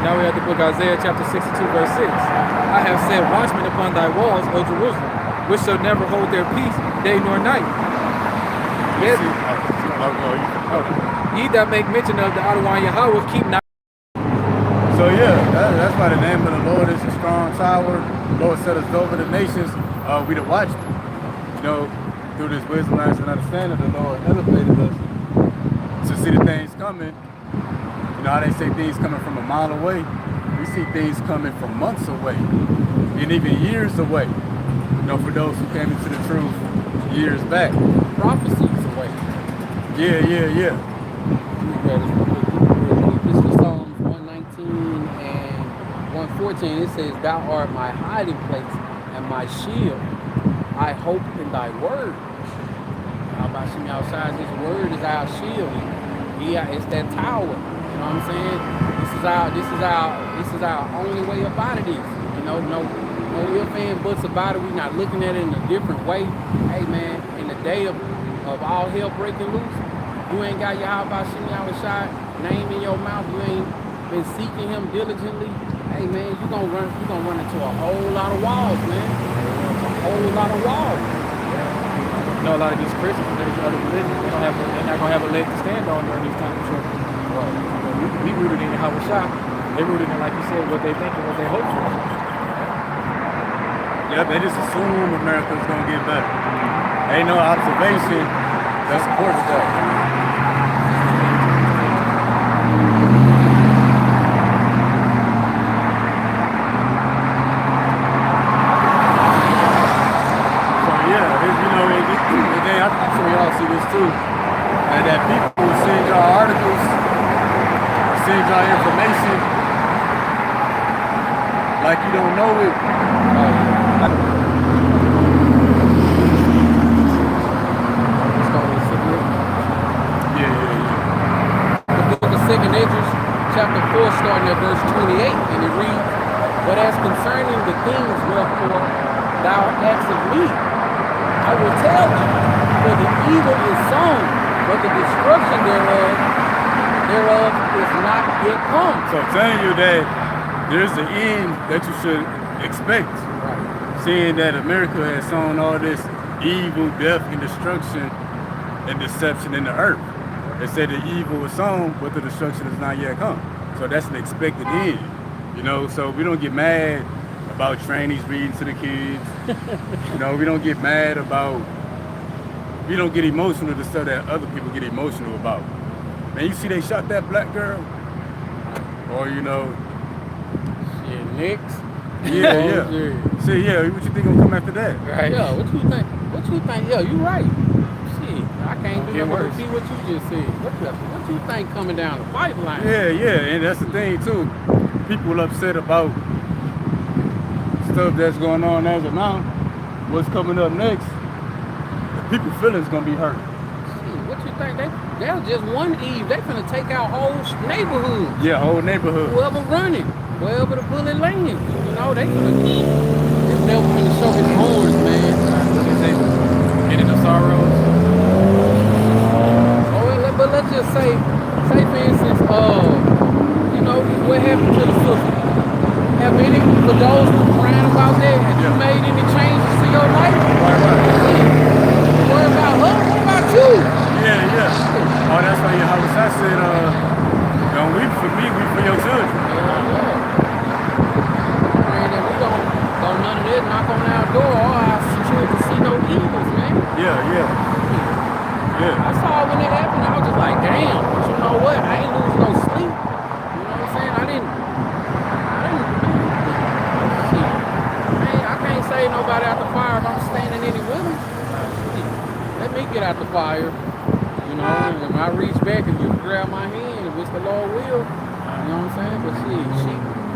Now we have the book Isaiah chapter 62 verse 6. I have set watchmen upon thy walls, O Jerusalem, which shall never hold their peace day nor night. Yes. Ye that make mention of the Adonai Yahweh keep not. So yeah, that's why the name of the Lord is a strong tower. The Lord set us over the nations. We the watchmen. You know, through this wisdom, knowledge, and understanding, the Lord elevated us to see the things coming. You know how they say things coming from a mile away? We see things coming from months away and even years away. You know, for those who came into the truth years back. Prophecies away. Yeah. This is Psalms 119 and 114. It says, Thou art my hiding place and my shield. I hope in thy word. How about Shimmy outside? His word is our shield. It's that tower. You know what I'm saying? This is our only way about it is. You know, no ifs and buts about it. We're not looking at it in a different way. Hey man, in the day of all hell breaking loose, you ain't got your Shimmy outside name in your mouth. You ain't been seeking him diligently. Hey man, you're gonna run into a whole lot of walls, man. A whole lot of walls. You know, a lot of these Christians and these other religions, they're not gonna have a leg to stand on during these times of trouble. We rooted in Yahweh Shah. They rooted in, like you said, what they think and what they hope for. Yep, they just assume America's gonna get better. Ain't no observation that supports that. I'm sure y'all see this too, and that people will send y'all articles, send y'all information, like you don't know it. The book of 2 Esdras, chapter 4, starting at verse 28, and it reads, But as concerning the things wherefore thou askest of me, I will tell thee, for the evil is sown, but the destruction thereof is not yet come. So I'm telling you that there's an end that you should expect. Right. Seeing that America has sown all this evil, death, and destruction and deception in the earth. They said the evil is sown, but the destruction is not yet come. So that's an expected end. You know, so we don't get mad about trainees reading to the kids. You know, we don't get mad about, we don't get emotional to stuff that other people get emotional about. Man, you see they shot that black girl? Or, you know. Shit, Knicks. Yeah. See, what you think gonna come after that? Right. Yeah, what you think? Yeah, you right. Shit, I can't do nothing but repeat what you just said. What you think coming down the pipeline? Yeah, and that's the thing too. People upset about stuff that's going on as of now. What's coming up next? The people's feelings gonna be hurt. What you think? They're just one Eve. They finna take out whole neighborhoods. Yeah, whole neighborhood. Whoever running, wherever the bullet lands, you know, they finna. This devil finna show his horns, man. Getting the sorrows. But let's just say for instance, you know, what happened to the sister? Have any, for those who crying about that, have you made any changes to your life? Right. Worry about her, what about you? Yeah. Oh, that's why Yahweh Shah said, don't weep for me, weep for your children. Man, if we don't none of this, knock on our door, all our children see no evils, man. Yeah. I saw when it happened, I was just like, damn, but you know what? I ain't lose no sleep. You know what I'm saying? I anybody out the fire if I'm standing in it with them. Let me get out the fire. You know, and when I reach back and you grab my hand, which the Lord will, you know what I'm saying? But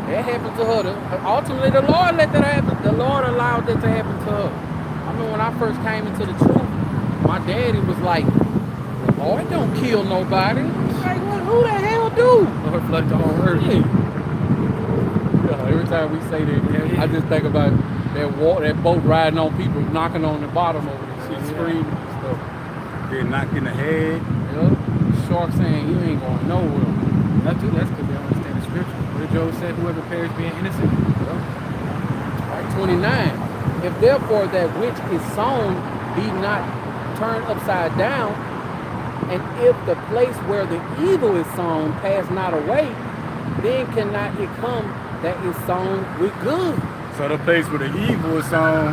that happened to her. Ultimately, the Lord let that happen. The Lord allowed that to happen to her. I mean, when I first came into the truth, my daddy was like, the Lord don't kill nobody. Like, well, who the hell do? Lord flood the whole earth. Every time we say that, I just think about that boat riding on people, knocking on the bottom over there, shit, screaming and stuff. Getting knocked in the head. Yep. Shark saying you ain't going nowhere. That's because they don't understand the scripture. What did Job say? Whoever perishes being innocent. Yep. Right, 29. If therefore that which is sown be not turned upside down, and if the place where the evil is sown pass not away, then cannot it come that is sown with good. So the place where the evil is sown,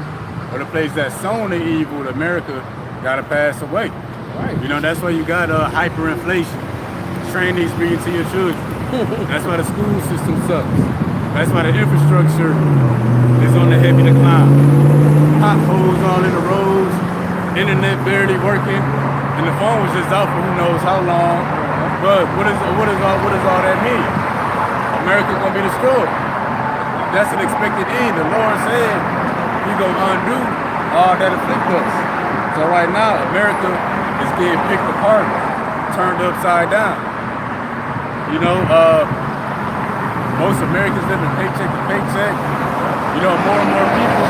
or the place that's sown the evil, America gotta pass away. Right. You know, that's why you got hyperinflation. Train these breed to your children. That's why the school system sucks. That's why the infrastructure is on the heavy decline. Potholes all in the roads, internet barely working, and the phone was just out for who knows how long. But what does all that mean? America's gonna be destroyed. That's an expected end. The Lord said He's gonna undo all that afflict us. So right now, America is getting picked apart, turned upside down. You know, most Americans living paycheck to paycheck. You know, more and more people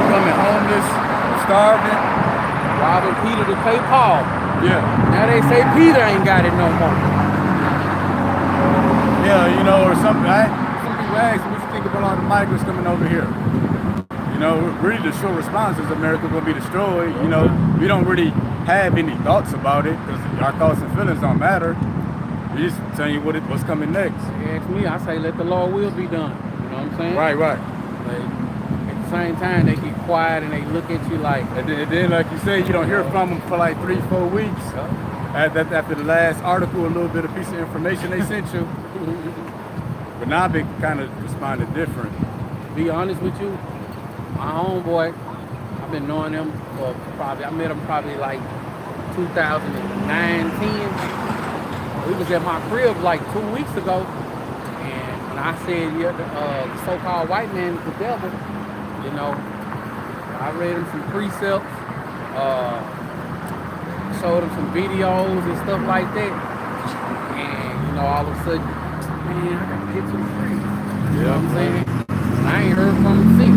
becoming homeless, starving. Robbing Peter to pay Paul. Yeah. Now they say Peter ain't got it no more. Yeah, you know, or something. Some people ask, what you think about all the migrants coming over here? You know, really the short response is America gonna be destroyed. You know, we don't really have any thoughts about it because our thoughts and feelings don't matter. We just telling you what's coming next. You ask me, I say let the Lord will be done. You know what I'm saying? Right. But at the same time, they get quiet and they look at you like. And then like you said, you don't hear from them for like 3-4 weeks. After the last article, a little bit of piece of information they sent you. But now I've been kind of responding different. Be honest with you, my homeboy, I've been knowing him for I met him probably like 2009, 10. He was at my crib like 2 weeks ago, and when I said, yeah, the so-called white man is the devil, you know, I read him some precepts, showed him some videos and stuff like that, and, you know, all of a sudden, man, I gotta get to the crib. You know what I'm saying? And I ain't heard from him since.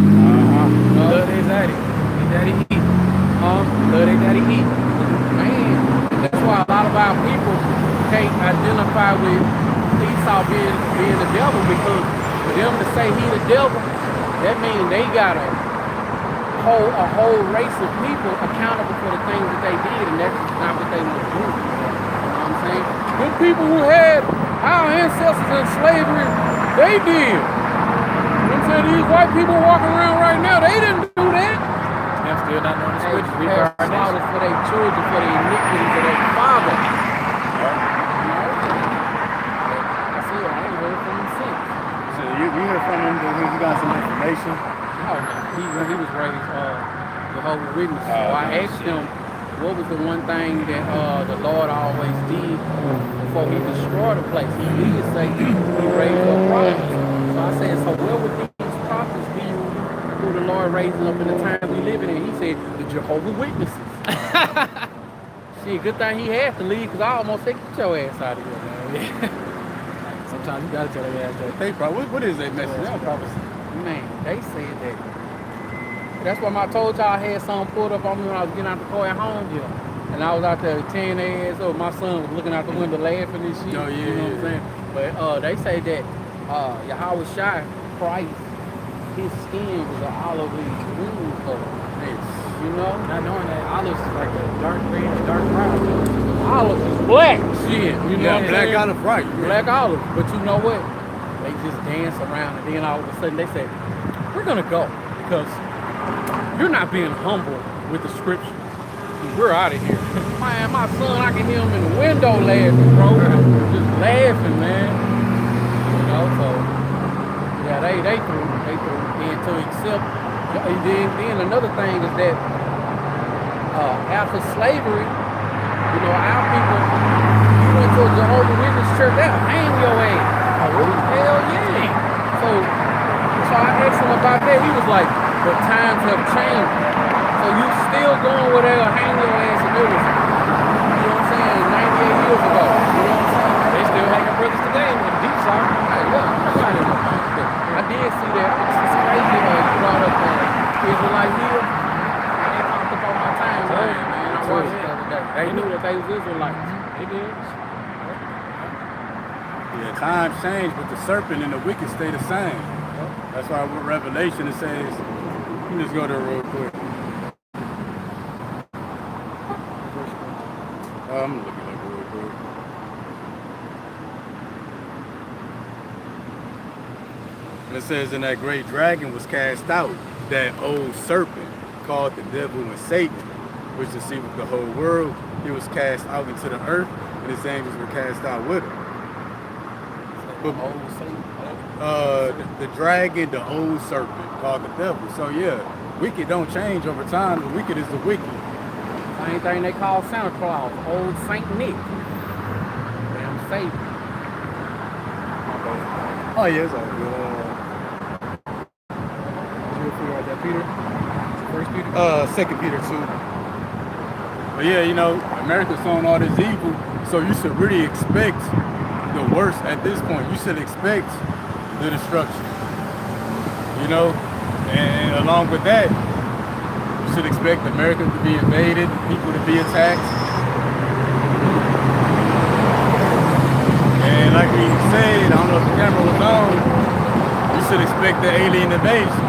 Love their daddy. Their daddy eat. Love their daddy eat. Man, that's why a lot of our people can't identify with Esau being the devil, because for them to say he the devil, that means they got a whole race of people accountable for the things that they did, and that's not what they want to do. You know what I'm saying? Them people who had our ancestors in slavery, they did. You know what I'm saying? These white people walking around right now, they didn't do that. Them still not knowing the They scripture. have fathers for their children, for their iniquities of their father. I see it. I ain't heard from him since. So you hear from him because you got some information? Oh, he was raised Jehovah's Witness. So I asked him, what was the one thing that the Lord always did before he destroyed the place? He did say he raised up prophets. So I said, so where would these prophets be who the Lord raising up in the time we living in? He said, the Jehovah's Witnesses. Shit, good thing he had to leave, because I almost said, get your ass out of here, man. Sometimes you gotta tell their ass that. They probably, what is that message? Yeah, probably. Man, they said that. That's why I told y'all I had something pulled up on me when I was getting out the car at home. Yeah. And I was out there tearing their ass up. My son was looking out the window laughing and shit. Oh, yeah, You know what I'm saying? But they say that Yahweh Shai, Christ, his skin was an olive green color. You know? Not knowing that olives is like a dark green or dark brown. Olive is black shit. You know what I'm black saying? olive, right. Black olive. But you know what? They just dance around, and then all of a sudden they say, we're going to go because you're not being humble with the scriptures. We're out of here. Man, my son, I can hear him in the window laughing, bro. Just laughing, man. You know, so, yeah, they threw. And to accept And then another thing is that after slavery, you know, our people, you went to a Jehovah's Witness church, they'll hang your ass. Oh, hell yeah. So I asked him about that. He was like, but times have changed. So you still going where they'll hang your ass and it was, you know what I'm saying, 98 years ago. You know what I'm saying? They still hanging brothers today in the deep south. Hey, look, I did see that. It's crazy. You brought up Israelite Hill. They talked about my timeline, man. I watched it the other day. They knew that they was Israelites. They did. Yeah, times change, but the serpent and the wicked stay the same. That's why with Revelation it says, let me just go there real quick. I'm looking at it real quick. And it says, and that great dragon was cast out, that old serpent called the devil and Satan, which deceiveth the whole world. He was cast out into the earth, and his angels were cast out with him. But, the dragon, the old serpent called the devil. So yeah, wicked don't change over time. The wicked is the wicked. Same thing they call Santa Claus, old Saint Nick. Damn Satan. Oh yeah, it's all good. Did you figure out that Peter? 2 Peter 2. But yeah, you know, America's sown all this evil, so you should really expect the worst at this point. You should expect the destruction. You know, and along with that, you should expect America to be invaded, people to be attacked. And like we said, I don't know if the camera was on, you should expect the alien invasion.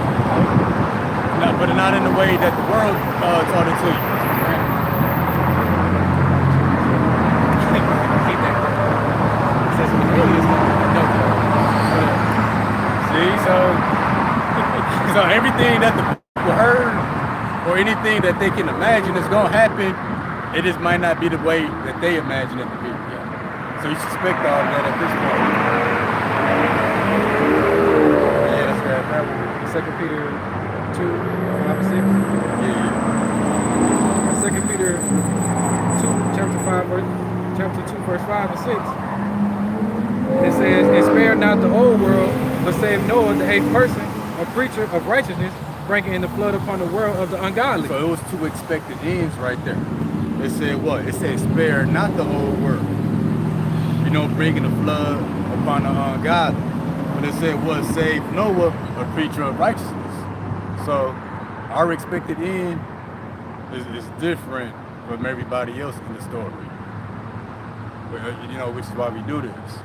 But not in the way that the world taught it to you. See, so everything that the people heard or anything that they can imagine is gonna happen, it just might not be the way that they imagine it to be. So you suspect all that at this point. Yeah, that's right. That one. 2 Peter 2, 5 and 6. Yeah. 2 Peter 2, chapter 2, verse 5 and 6. It says, and spare not the whole world, but save Noah, the eighth person, a preacher of righteousness, bringing in the flood upon the world of the ungodly. So it was two expected ends right there. It said what? It said spare not the whole world. You know, bringing the flood upon the ungodly. But it said what? Save Noah, a preacher of righteousness. So our expected end is different from everybody else in the story. But, you know, which is why we do this.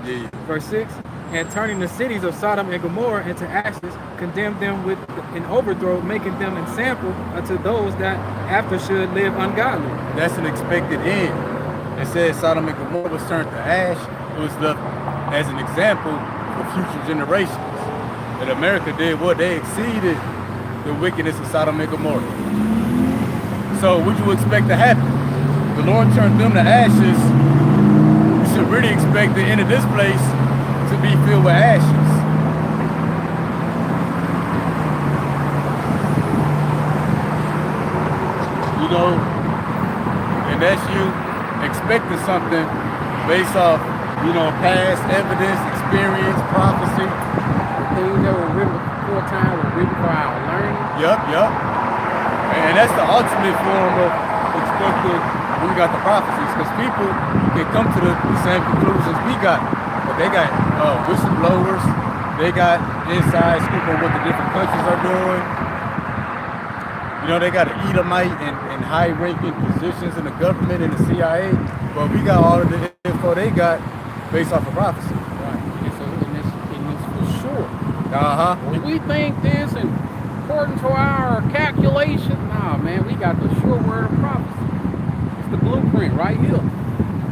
Yeah. Verse 6, and turning the cities of Sodom and Gomorrah into ashes, condemned them with an overthrow, making them an example unto those that after should live ungodly. That's an expected end. It says Sodom and Gomorrah was turned to ash. It was left as an example for future generations. And America did what? They exceeded the wickedness of Sodom and Gomorrah. So what you expect to happen? The Lord turned them to ashes. You should really expect the end of this place to be filled with ashes. You know, and that's you expecting something based off, you know, past evidence, experience, prophecy. The things that were written before time were written for our learning. Yup. And that's the ultimate form of expected when we got the prophecies, because people can come to the same conclusions we got. But they got whistleblowers, they got inside scoop on what the different countries are doing. You know, they got an Edomite and high-ranking positions in the government and the CIA, but we got all of the info they got based off of prophecy. Right. And it's for sure. Uh-huh. When we think this and according to our calculation, nah, man, we got the sure word of prophecy. It's the blueprint right here.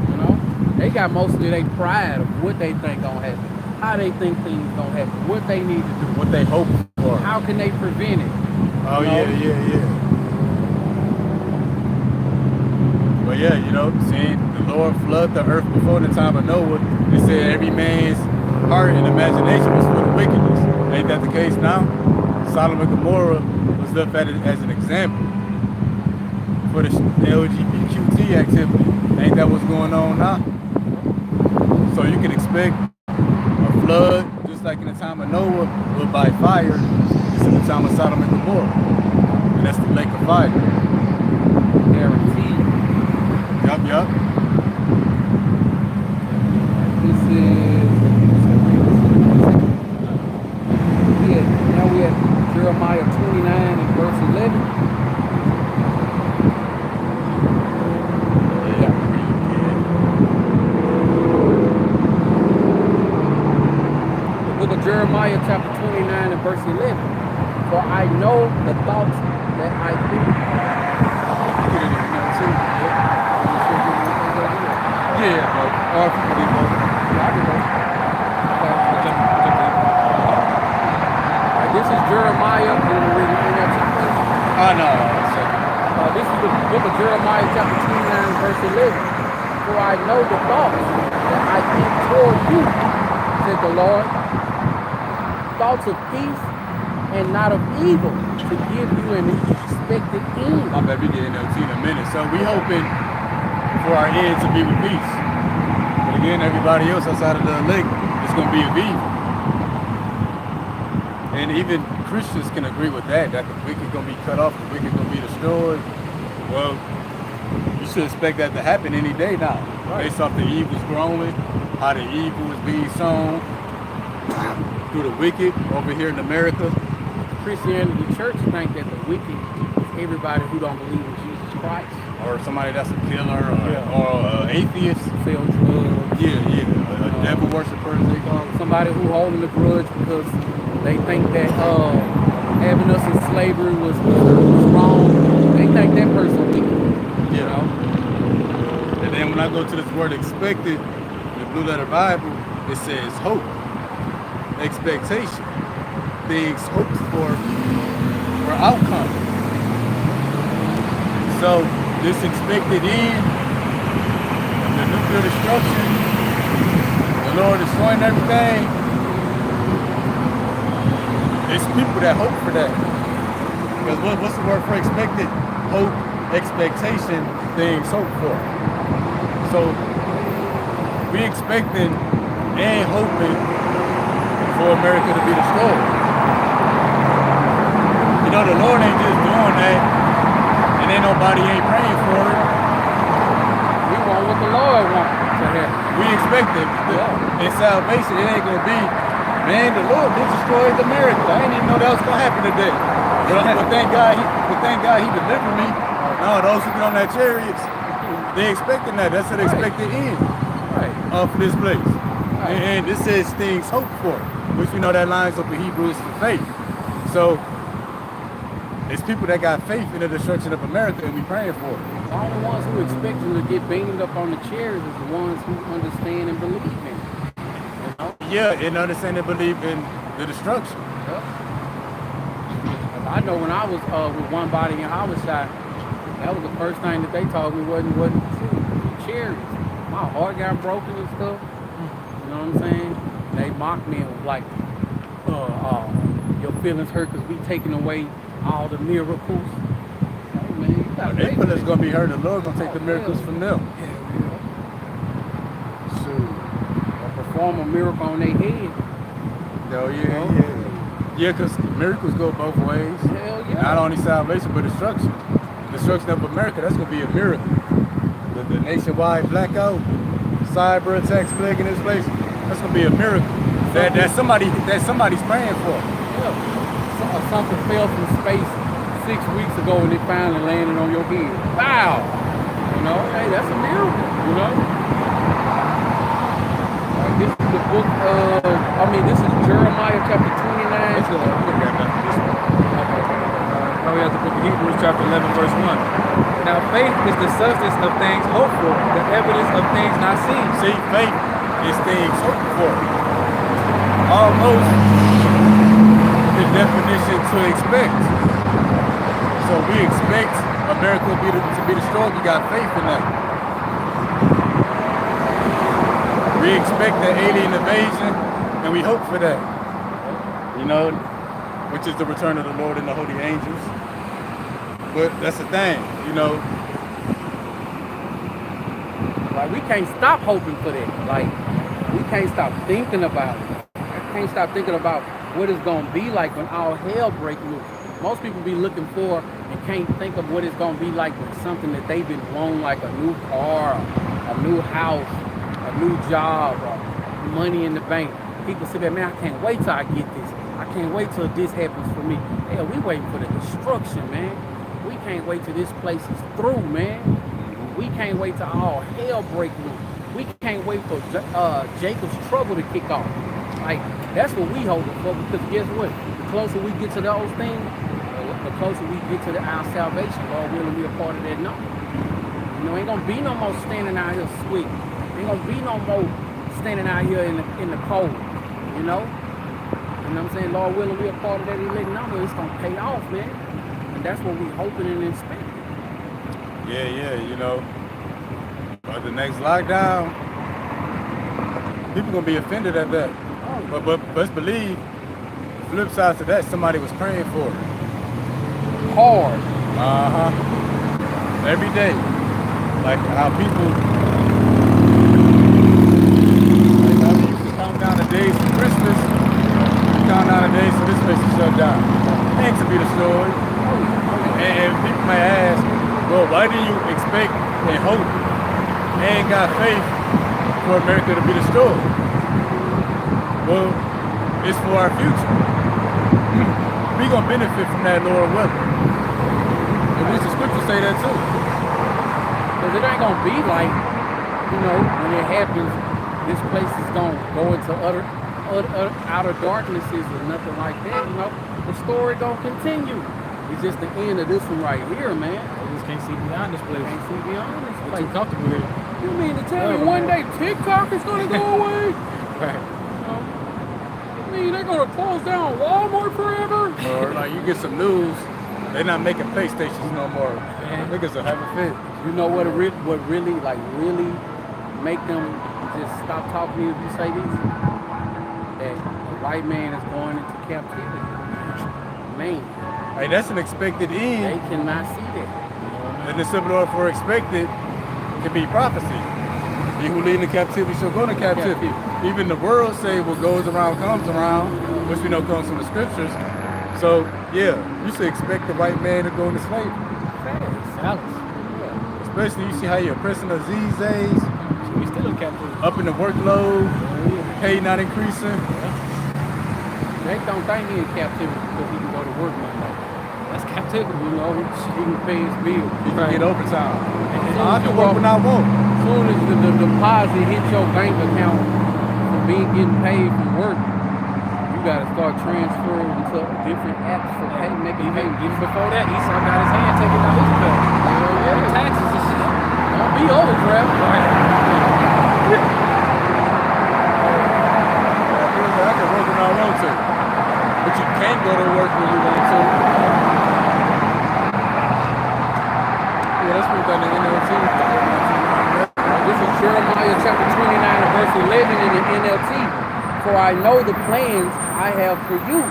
You know, they got mostly their pride of what they think gonna happen, how they think things gonna happen, what they need to do, What they hope for. how can they prevent it. Oh, You know? yeah. But yeah, you know, seeing the Lord flood the earth before the time of Noah, it said every man's heart and imagination was for the wickedness. Ain't that the case now? Sodom and Gomorrah was left at it as an example for the LGBTQ activity. Ain't that what's going on now? So you can expect a flood, just like in the time of Noah, but by fire. It's in the time of Sodom and Gomorrah. And that's the lake of fire. Guaranteed. Yup. This is, now we at Jeremiah 29 and verse 11. The book of Jeremiah chapter 29 and verse 11. For I know the thoughts that I think. Yeah, bro. Or if you can be both. This is Jeremiah, and we're reading NLT. No. This is the book of Jeremiah chapter 29 verse 11. For I know the thoughts that I think toward you, said the Lord, thoughts of peace and not of evil, to give you an expected end. My baby getting LT in a minute. So we hoping for our end to be with peace. But again, everybody else outside of the elect is going to be of evil. And even Christians can agree with that the wicked going to be cut off, the wicked going to be destroyed. Well, you should expect that to happen any day now. Right. Based off the evil's growing, how the evil is being sown through the wicked over here in America. Christianity church think that the wicked is everybody who don't believe in Jesus Christ. Or somebody that's a killer or atheist. Sell drugs. A devil worshiper, as they call it. Somebody who holding a grudge because they think that having us in slavery was wrong. They think that person wicked. You know? And then when I go to this word expected, the Blue Letter Bible, it says hope, expectation, things hoped for outcome. So this expected end, the nuclear destruction, the Lord destroying everything, it's people that hope for that. Because what's the word for expected? Hope, expectation, things hoped for. So we expecting and hoping for America to be destroyed. You know, the Lord ain't just doing that, and ain't nobody ain't praying for it. We want what the Lord wants to happen. We expect it. In salvation, it ain't gonna be, man, the Lord just destroyed America. I didn't even know that was gonna happen today. But thank God he delivered me. No, those who get on that chariots, they expecting that. That's an expected end for this place. Right. And this says things hoped for, which we know that lines up in Hebrews for faith. So it's people that got faith in the destruction of America, and we praying for it. The only ones who expect them to get beamed up on the chariots is the ones who understand and believe in it. You know? Yeah, and understand and believe in the destruction. Yep. I know when I was with one body and I was shot, that was the first thing that they told me wasn't chariots. My heart got broken and stuff. You know what I'm saying? They mocked me and was like, your feelings hurt because we taking away all the miracles. Hey, man, you gotta they feel it's gonna be hurt. The Lord gonna take the miracles from them. Perform a miracle on their head. Oh yeah. Yeah, because miracles go both ways. Hell yeah. Not only salvation, but destruction. Destruction of America, that's going to be a miracle. The nationwide blackout, cyber attacks plaguing this place, that's going to be a miracle. That somebody's praying for. Yeah. Something fell from space 6 weeks ago and it finally landed on your head. Wow. You know, hey, that's a miracle, you know? This is the book of, this is Jeremiah chapter 29. Let's go. Look at that. Now we have the book of Hebrews chapter 11 verse 1. Now faith is the substance of things hoped for, the evidence of things not seen. See, faith is things hoped for. Almost the definition to expect. So we expect America to be destroyed. We got faith in that. We expect the alien invasion. And we hope for that. You know, which is the return of the Lord and the holy angels. But that's the thing, you know. Like, we can't stop hoping for that. Like, we can't stop thinking about it. I can't stop thinking about what it's gonna be like when all hell breaks loose. Most people be looking for and can't think of what it's gonna be like with something that they've been wanting, like a new car, a new house, a new job, or money in the bank. People say that, man, I can't wait till I get this. I can't wait till this happens for me. Hell, we waiting for the destruction, man. We can't wait till this place is through, man. We can't wait till all hell break loose. We can't wait for Jacob's trouble to kick off. Like, that's what we hoping for, because guess what? The closer we get to those things, the closer we get to our salvation, Lord willing, we a part of that number. You know, ain't gonna be no more standing out here sweating. Ain't gonna be no more standing out here in the cold, you know? You know what I'm saying? Lord willing, we a part of that elect number. It's gonna pay off, man. And that's what we hoping and expecting. Yeah, you know. But the next lockdown, people gonna be offended at that. But let's believe, the flip side to that, somebody was praying for it. Hard. Every day. Like how people count down the days for Christmas, count down the days for this place to shut down. Ain't to be the story. And people may ask, well, why do you expect and hope and got faith for America to be destroyed? Well, it's for our future. We gonna benefit from that, Lord willing. At least the scriptures say that too. Because it ain't gonna be like, you know, when it happens, this place is gonna go into outer darknesses or nothing like that. You know, the story gonna continue. It's just the end of this one right here, man. We just can't see beyond this place. Can't see beyond this We're place. too comfortable here. You mean to tell me one day TikTok is gonna go away? Right. I mean, they're gonna close down Walmart forever? Or like you get some news, they're not making PlayStations no more. Niggas are having fit. You know what really make them just stop talking to you if you say this? That the white man is going into captivity. Man, Hey, that's an expected they end. cannot see that. And the simple word for expected can be prophecy. He who lead in captivity shall go into captivity. Even the world say what goes around comes around, which we know comes from the scriptures. So yeah, you should expect the white man to go into slavery. Silence. Especially you see how you're oppressing us these days, We still in captivity. up in the workload, pay not increasing. They don't think he in captivity because he can go to work Monday. That's captivity. You know, he can pay his bills. You can get overtime. And I can work when I want. As soon as the deposit hits your bank account for getting paid from work, you gotta start transferring to different apps for making payments. Even before that, Esau got his hand taken out his pay. Yeah. Taxes and shit. Don't be overdraft. I can work when I want to. But you can't go to work when you want to. Yeah, that's what done in the NLT. This is Jeremiah chapter 29 and verse 11 in the NLT. For I know the plans I have for you,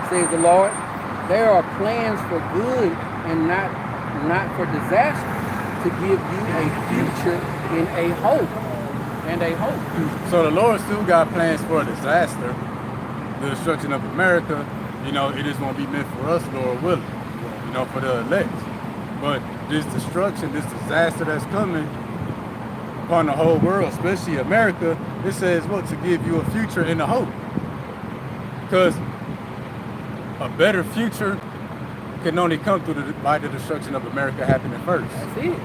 says the Lord. There are plans for good and not for disaster, to give you a future and a hope. So the Lord still got plans for a disaster, the destruction of America. You know, it just won't be meant for us, Lord willing, you know, for the elect. But this destruction, this disaster that's coming upon the whole world, especially America, it says what? To give you a future and a hope. Because a better future can only come through by the destruction of America happening first. That's it.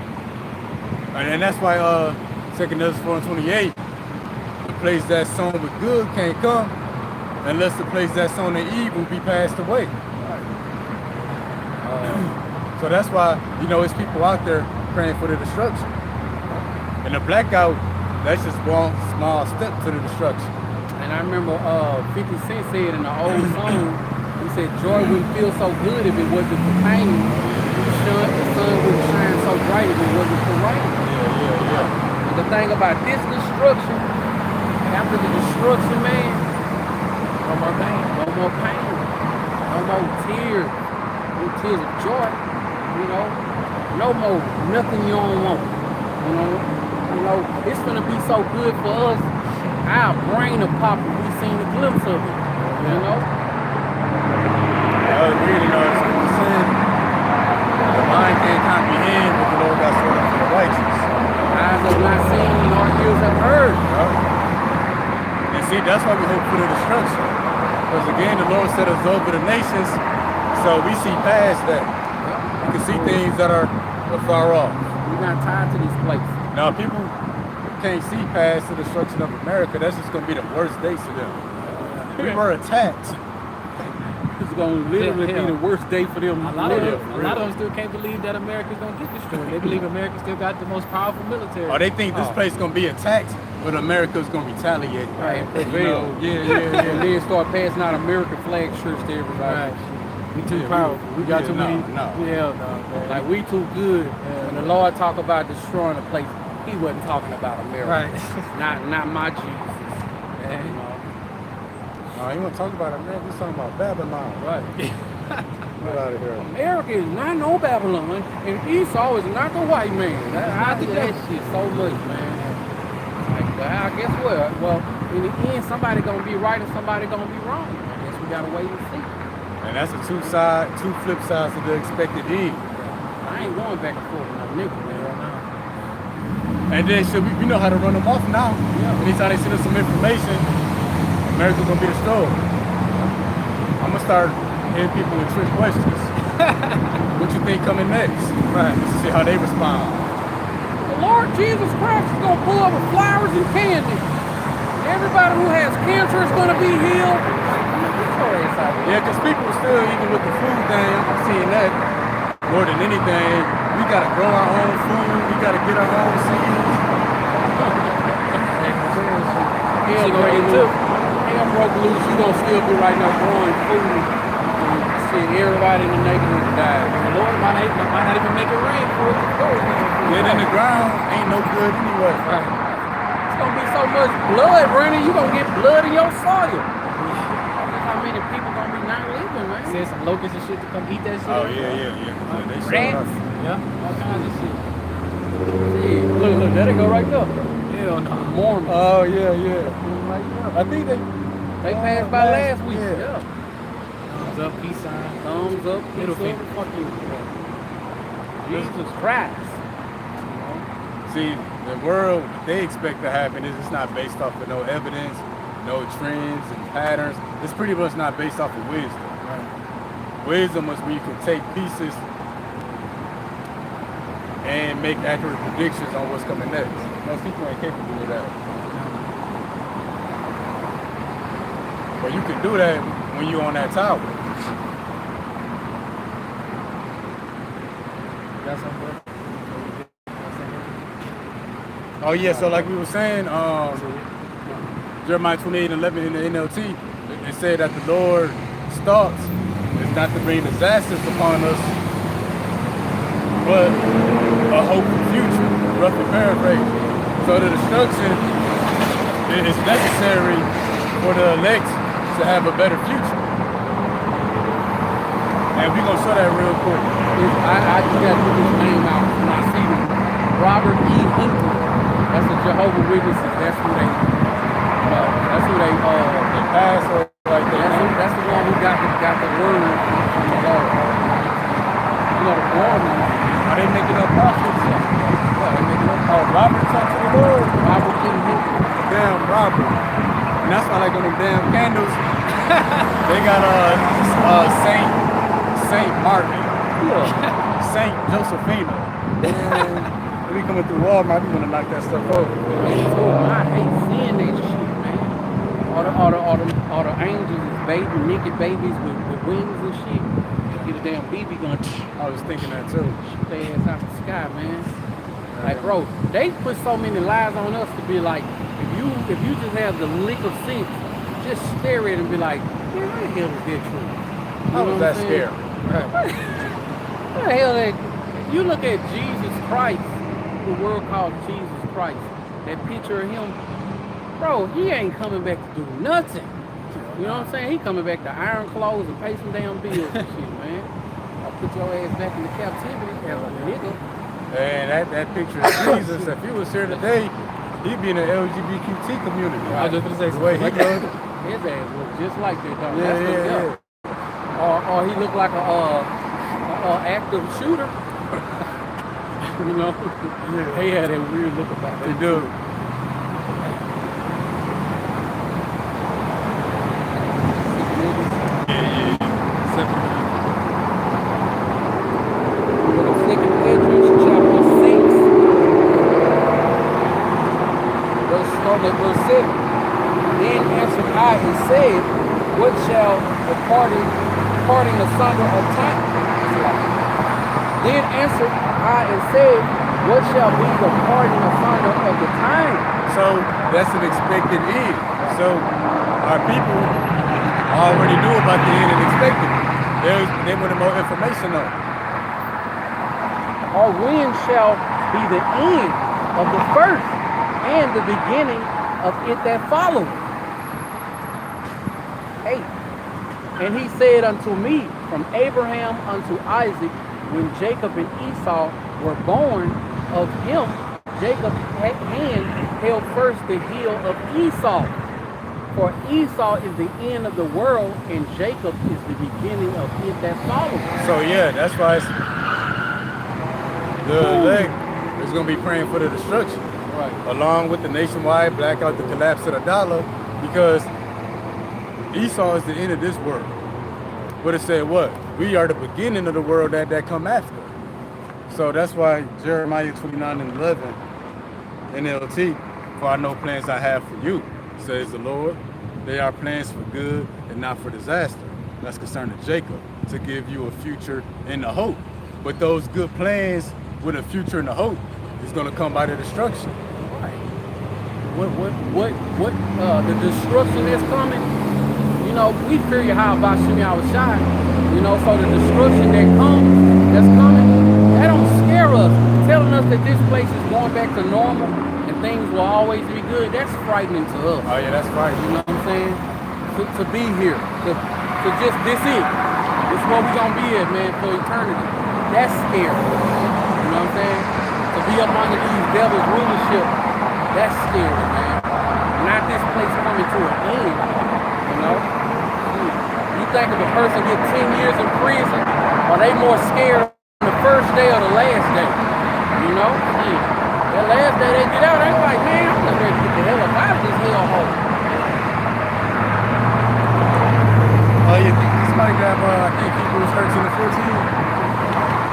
And that's why 2 Thessalonians 4:28, the place that's sown with good can't come unless the place that's sown in evil be passed away. So that's why, you know, it's people out there praying for the destruction. And the blackout, that's just one small step to the destruction. And I remember 50 Cent said in the old song, he said, joy wouldn't feel so good if it wasn't for pain. The sun wouldn't shine so bright if it wasn't for rain. Yeah. And the thing about this destruction, after the destruction, man, No more pain. No more pain. No more tears. No tears of joy. You know. No more nothing you don't want. You know, it's gonna be so good for us. Our brain will pop if we seen a glimpse of it. You know? I agree, you know, it's saying the mind can't comprehend what the Lord got stored up for the righteous. Eyes have not seen, nor ears have heard. And see, that's why we hope for the destruction. Because again, the Lord set us over the nations, so we see past that. We can see things that are far off. We're not tied to these places. Now, people can't see past the destruction of America. That's just going to be the worst day for them. We were attacked. It's going to literally be the worst day for them. A lot of them still can't believe that America's going to get destroyed. They believe America still got the most powerful military. Or they think this place is going to be attacked, but America's going to retaliate. Right, and You prevail. know, yeah. And then start passing out American flag shirts to everybody. Right. We too powerful. We got too many. No. Hell no. Man. Like we too good. When the Lord talk about destroying a place, he wasn't talking about America. Right. Not my Jesus. Yeah. You know? No, you want to talk about America? He's talking about Babylon. Right. Get out of here. America is not no Babylon, and Esau is not the white man. I think that shit so much, man. Like, well, I guess what? Well, in the end, somebody gonna be right and somebody gonna be wrong. I guess we gotta wait and see. And that's the two flip sides of the expected end. I ain't going back and forth with no nigga, man. And then we know how to run them off now. Anytime they send us some information, America's gonna be destroyed. I'm gonna start hitting people with trick questions. What you think coming next? Right. To see how they respond. The Lord Jesus Christ is gonna pull up with flowers and candy. Everybody who has cancer is gonna be healed. Yeah, because people still, even with the food thing, I'm seeing that more than anything. We gotta grow our own food. We gotta get our own seeds. Hell broke loose. You gonna still be right now growing food. And everybody in the neighborhood died. The Lord might not even make it rain for it to go. Get in the ground ain't no good anyway. Right. It's gonna be so much blood, Brandon. You gonna get blood in your soil. How many people gonna be not living, man? Send some locusts and shit to come eat that shit. Oh yeah. They showed Rats. up. Yeah. All kinds of shit. Yeah. Look, there they go right there. Hell no. Mormons. Oh yeah. I think They passed by last week. Yeah. Thumbs up, peace sign. Thumbs up, Middle middle finger. finger. Fuck you. Jesus Christ. See, the world they expect to happen is it's not based off of no evidence, no trends and patterns. It's pretty much not based off of wisdom. Right? Wisdom is where you can take pieces and make accurate predictions on what's coming next. Most people ain't capable of that. But you can do that when you're on that tower. Got something? Oh yeah, so like we were saying, Jeremiah 28:11 in the NLT, it said that the Lord's thoughts is not to bring disasters upon us, but a hopeful future, roughly paraphrase. So the destruction is necessary for the elect to have a better future. And we're gonna show that real quick. I just got to put his name out when I see him. Robert E. Hinckley. That's the Jehovah's Witnesses. That's who they pass or like that. That's the one who got the word from the Lord. You know the Mormons. Are they making up prophets? Yeah, they making up. Oh, Robert talked to the Lord. Robert E. Hinckley. Damn Robert. And that's why like on them damn candles, they got Saint Martin. Saint Josephina. Man, we coming through Walmart, we wanna knock that stuff over. I hate seeing that shit, man. All the angels is naked babies with wings and shit. Get a damn BB gun. I was thinking that too. Shoot their ass out the sky, man. Like, bro, they put so many lies on us to be like, if you just have the lick of sense, just stare at it and be like, man, how the hell is that true? How was that scary? What the hell you look at Jesus Christ, the world called Jesus Christ, that picture of him, bro, he ain't coming back to do nothing. You know what I'm saying? He coming back to iron clothes and pay some damn bills and shit, man. I'll put your ass back into captivity as a nigga. And that picture of Jesus, if he was here today, he'd be in the LGBTQ community. I was just gonna say The way he something. looked. His ass look just like that, though. Yeah, That's the yeah, devil. yeah. Or he look like a active shooter. You know? Yeah. He had that weird look about They him. do. Second Esdras chapter 6, verse 7. Then answered I and said, what shall the parting asunder of time? Then answered I and said, what shall be the parting asunder of the time? So that's an expected end. So our people already knew about the end and expected it. They wanted more information on it. Or when shall be the end of the first and the beginning of it that followeth? 8. And he said unto me, from Abraham unto Isaac, when Jacob and Esau were born, of him Jacob's hand held first the heel of Esau. For Esau is the end of the world, and Jacob is the beginning of it that followeth. So yeah, that's why the elect is going to be praying for the destruction, Right. along with the nationwide blackout, the collapse of the dollar, because Esau is the end of this world. But it said what? We are the beginning of the world that come after. So that's why Jeremiah 29:11 NLT, for I know plans I have for you, says the Lord. They are plans for good and not for disaster. That's concerning Jacob, to give you a future and a hope. But those good plans with a future and a hope is going to come by the destruction. The destruction that's coming, you know, we figure how about Shimmy Awashai, you know, so the destruction that's coming, that don't scare us. Telling us that this place is going back to normal and things will always be good, that's frightening to us. Oh yeah, that's right. You know what I'm saying? To be here, to just this it. This is where we gonna be at, man, for eternity. That's scary. You know what I'm saying? To be up under these devils' rulership, that's scary, man. Not this place coming to an end, you know? You think if a person get 10 years in prison, are they more scared on the first day or the last day? You know? That last day they get out, they like, man, I'm not ready to get the hell up out of this hellhole. Oh yeah, somebody grab I think Hebrews 13 and 14.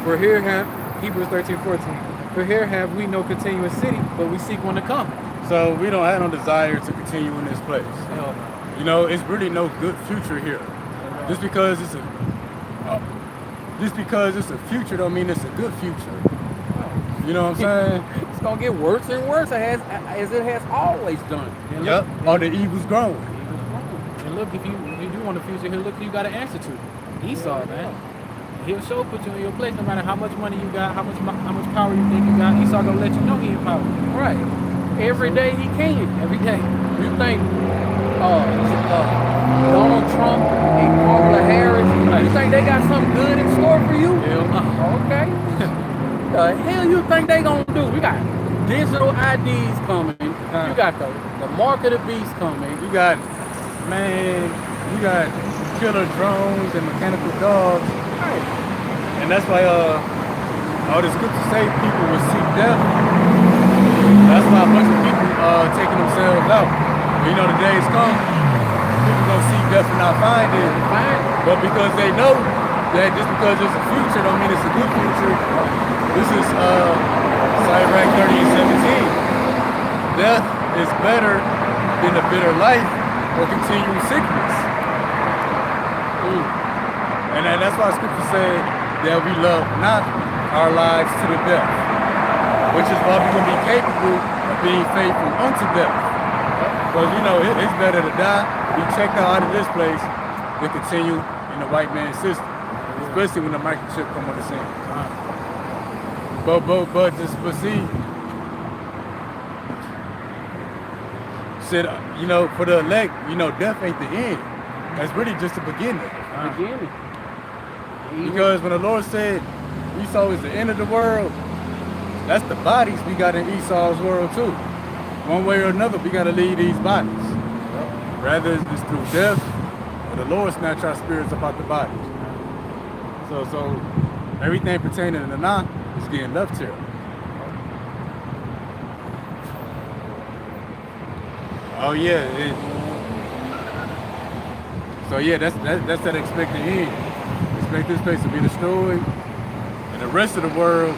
For here have Hebrews 13:14. For here have we no continuous city, but we seek one to come. So we don't have no desire to continue in this place. No. You know, it's really no good future here. Just because it's a future don't mean it's a good future. You know what I'm saying? It's gonna get worse and worse as it has always done. And Yep. look, All the evil's growing. and look, if you do want a future here, look who you got to answer to. Esau, man. He'll show put you in your place no matter how much money you got, how much power you think you got. Esau gonna let you know he in power. Right. Every day he can. Every day. You think Donald Trump and Kamala Harris, you think they got something good in store for you? Hell no. Okay. The hell you think they gonna do? We got digital IDs coming. You got the mark of the beast coming. You got killer drones and mechanical dogs. Right. And that's why all the scriptures say people will seek death. That's why a bunch of people taking themselves out. You know, the days come, people gonna seek death and not find it. But because they know that just because it's a future don't mean it's a good future. This is Sirach 30 and 17. Death is better than a bitter life or continual sickness. And that's why scripture said that we love not our lives to the death, which is why we're going to be capable of being faithful unto death. Because, you know, it's better to die, be checked out of this place, than continue in the white man's system. especially when the microchip come on the scene. But see, said, for the elect, death ain't the end. That's really just the beginning. Beginning. Because when the Lord said Esau is the end of the world, that's the bodies we got in Esau's world too. One way or another, we got to leave these bodies. Rather it's through death, or the Lord snatch our spirits up out the bodies. So everything pertaining to Tanakh is getting left here. Oh yeah. That's that expected end. Expect this place to be destroyed, and the rest of the world,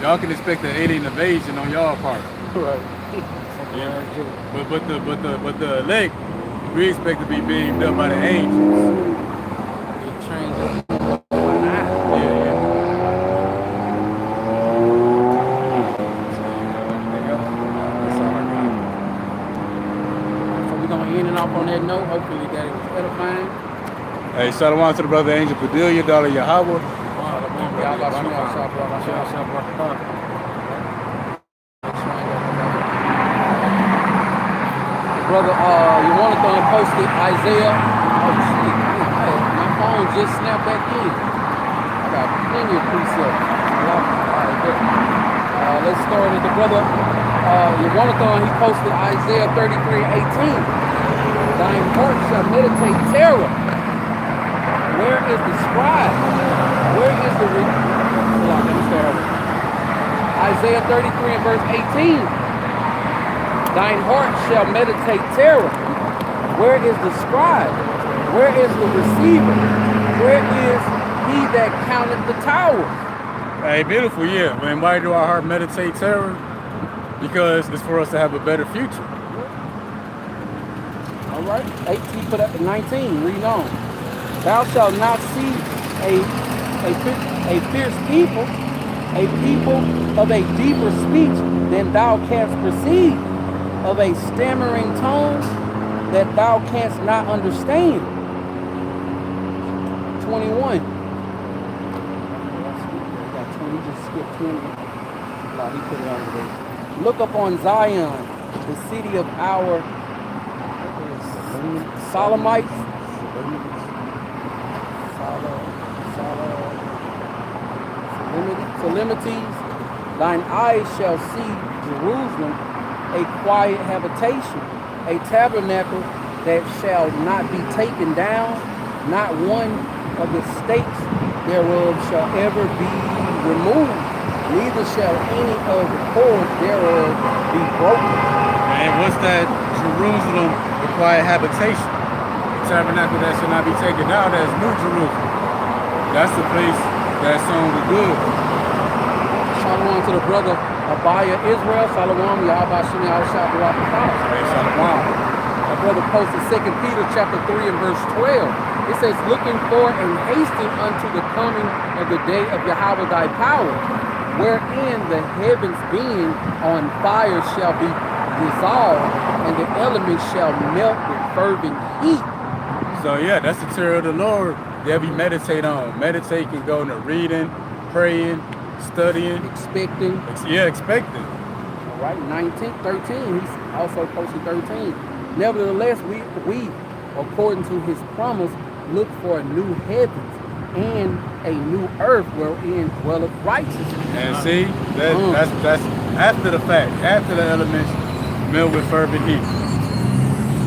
y'all can expect an alien invasion on y'all part. Right. Yeah. But the elect, we expect to be beamed up by the angels. It changes. So we're gonna end it off on that note. Hopefully that it was edifying. Hey, shalom to the brother Angel Padilla, daughter Yahweh. Brother, you want to posted Isaiah. Oh shit, my phone just snapped back in. I got plenty of precepts. Let's start at the brother. Yawanathon, he posted Isaiah 33:18. Thine heart shall meditate terror. Where is the scribe? Where is the let me start over. Isaiah 33 and verse 18. Thine heart shall meditate terror. Where is the scribe? Where is the receiver? Where is he that counted the towers? Hey, beautiful, yeah. And why do our heart meditate terror? Because it's for us to have a better future. All right. 18, put up 19. Read on. Thou shalt not see a fierce people, a people of a deeper speech than thou canst perceive, of a stammering tongue that thou canst not understand. 21. Just skip 20. No, he put it on there. Look upon Zion, the city of our Solomonites. Solemnities. Thine eyes shall see Jerusalem, a quiet habitation, a tabernacle that shall not be taken down, not one of the stakes thereof shall ever be removed, neither shall any of the cords thereof be broken. And what's that Jerusalem, the quiet habitation? The tabernacle that shall not be taken down, that's New Jerusalem. That's the place that's on the good. Shalom to the brother Abaya Israel. Shalom, Yahweh Shem Yahushua Barak Atah. Hey, shalom. My brother posted 2 Peter chapter 3 and verse 12. It says, looking for and hasting unto the coming of the day of Yahweh thy power, wherein the heavens being on fire shall be dissolved, and the elements shall melt with fervent heat. So yeah, that's the terror of the Lord that we meditate on. Meditate can go into reading, praying, studying, Expecting. Expecting. All right, 13. He's also posted 13. Nevertheless, we, according to his promise, look for a new heavens and a new earth wherein dwelleth righteousness. And see, that's after the fact, after the elements melt with fervent heat.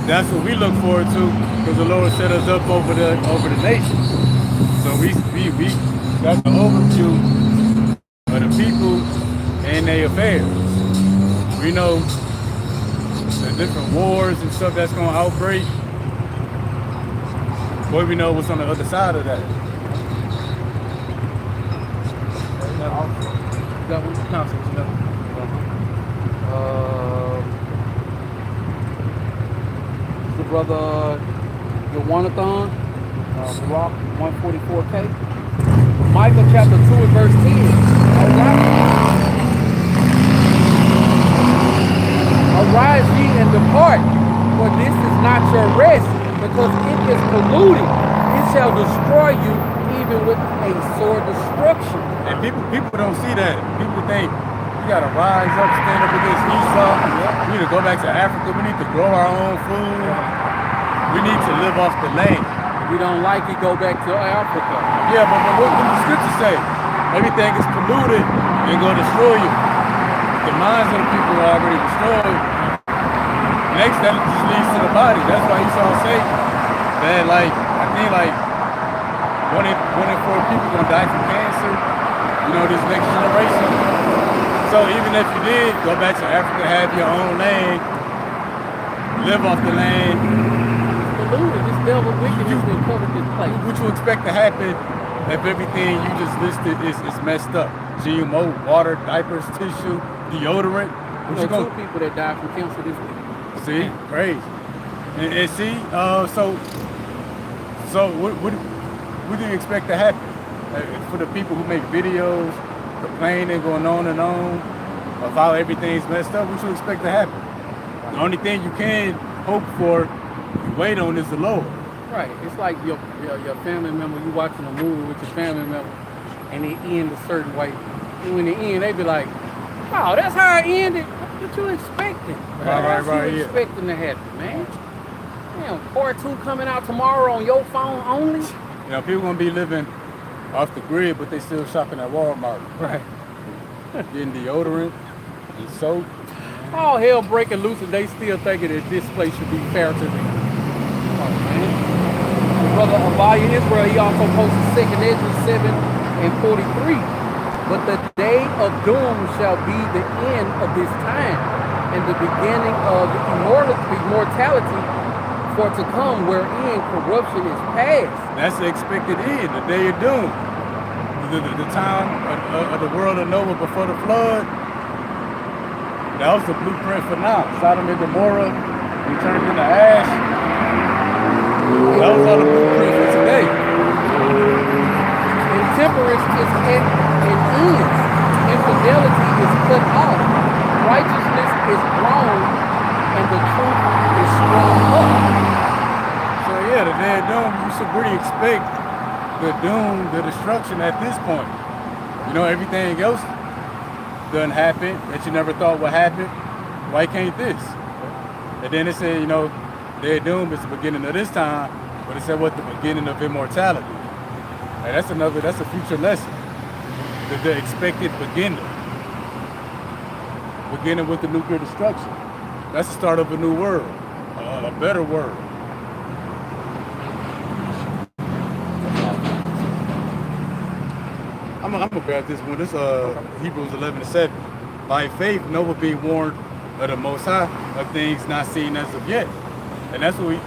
That's what we look forward to, because the Lord set us up over the nations. So we got the overview of the people and their affairs. We know the different wars and stuff that's going to outbreak. Boy, we know what's on the other side of that. The brother Yawanathon, Rock 144K. Micah chapter 2 and verse 10. All right. Arise ye and depart, for this is not your rest, because it is polluted. It shall destroy you even with a sword destruction. And people don't see that. People think we gotta rise up, stand up against Esau. We need to go back to Africa. We need to grow our own food. We need to live off the land. If we don't like it, go back to Africa. Yeah, but what do the scriptures say? Everything is polluted and gonna destroy you. The minds of the people are already destroyed. Next, that just leads to the body. That's why Esau say that, like, I think like one in four people gonna die from cancer. You know, this next generation. So even if you did go back to Africa, have your own land, live off the land, It's polluted. This devil wickedness been covered this place. what you expect to happen if everything you just listed is messed up? GMO, water, diapers, tissue, deodorant. What you You know, gonna 2 people that died from cancer this week. see? Crazy. And see, so what do you expect to happen? For the people who make videos, complaining, going on and on of how everything's messed up, what you expect to happen? The only thing you can hope for, you wait on, is the Lord. Right. It's like your family member, you watching a movie with your family member and they end a certain way. And when they end, they be like, wow, that's how it ended. What you expecting? What you yeah. expecting to happen, man? Damn, part 2 coming out tomorrow on your phone only? You know, people gonna be living off the grid, but they still shopping at Walmart, Right. getting deodorant and soap. All hell breaking loose and they still thinking that this place should be fair to them. Come on, man. The brother Avaya Israel, he also posted 2nd Ezra 7:43. But the day of doom shall be the end of this time and the beginning of immortality for to come, wherein corruption is past. That's the expected end, the day of doom. The time of the world of Noah before the flood. That was the blueprint for now. Sodom and Gomorrah, we turned into ash. That was all the blueprint for today. Intemperance is ends. Infidelity is cut off. Righteousness is grown, and the truth is strong up. So yeah, the day of doom, you should really expect the doom, the destruction at this point. You know, everything else doesn't happen that you never thought would happen. Why can't this? And then it said, you know, day of doom is the beginning of this time, but it said what, the beginning of immortality. And that's a future lesson. The expected beginning. Beginning with the nuclear destruction. That's the start of a new world, a better world. I'm gonna grab this one. This Hebrews 11:7. By faith, Noah being warned of the Most High of things not seen as of yet, and that's what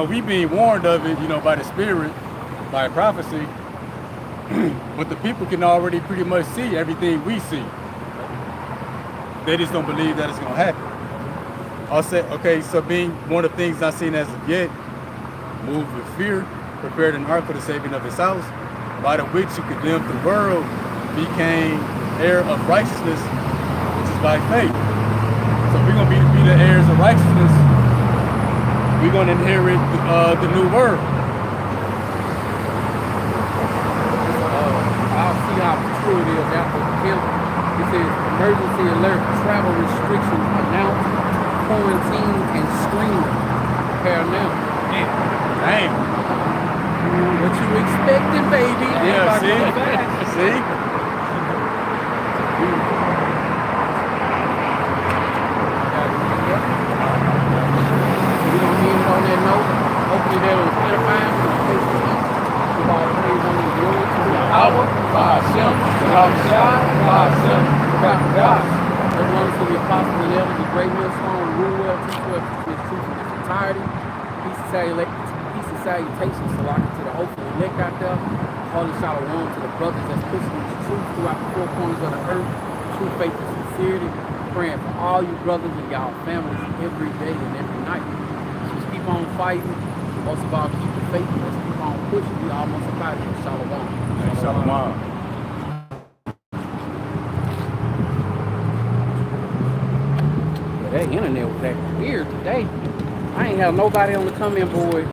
we being warned of it, by the Spirit, by prophecy. But the people can already pretty much see everything we see. They just don't believe that it's gonna happen. I'll say, okay, so being one of the things not seen as of yet, moved with fear, prepared an ark for the saving of his house, by the which you condemned the world, became heir of righteousness, which is by faith. So we're gonna be the heirs of righteousness. We're gonna inherit the new world. I'll see how true it is after the killing. It says emergency alert, travel restrictions announced, quarantine and screening. Prepare now. Damn. What you expecting, baby? Yeah, see? See? We're going to end it on that note. Hopefully that was edifying. Give all praise on the glory to the hour. Hashem. God. Everyone to the apostles and elders, the great millstone, rule well, teach well, teach his truth in its entirety. Peace and salutations to the hopeful elect out there. Holy shalom to the brothers that's pushing this truth throughout the 4 corners of the earth. True faith and sincerity. Praying for all you brothers and y'all families every day and every night. Just keep on fighting. Most of all, keep the faith. Let's keep on pushing. We almost about it. Shalom. Shalom. That internet was acting weird today. I ain't have nobody on the comment board.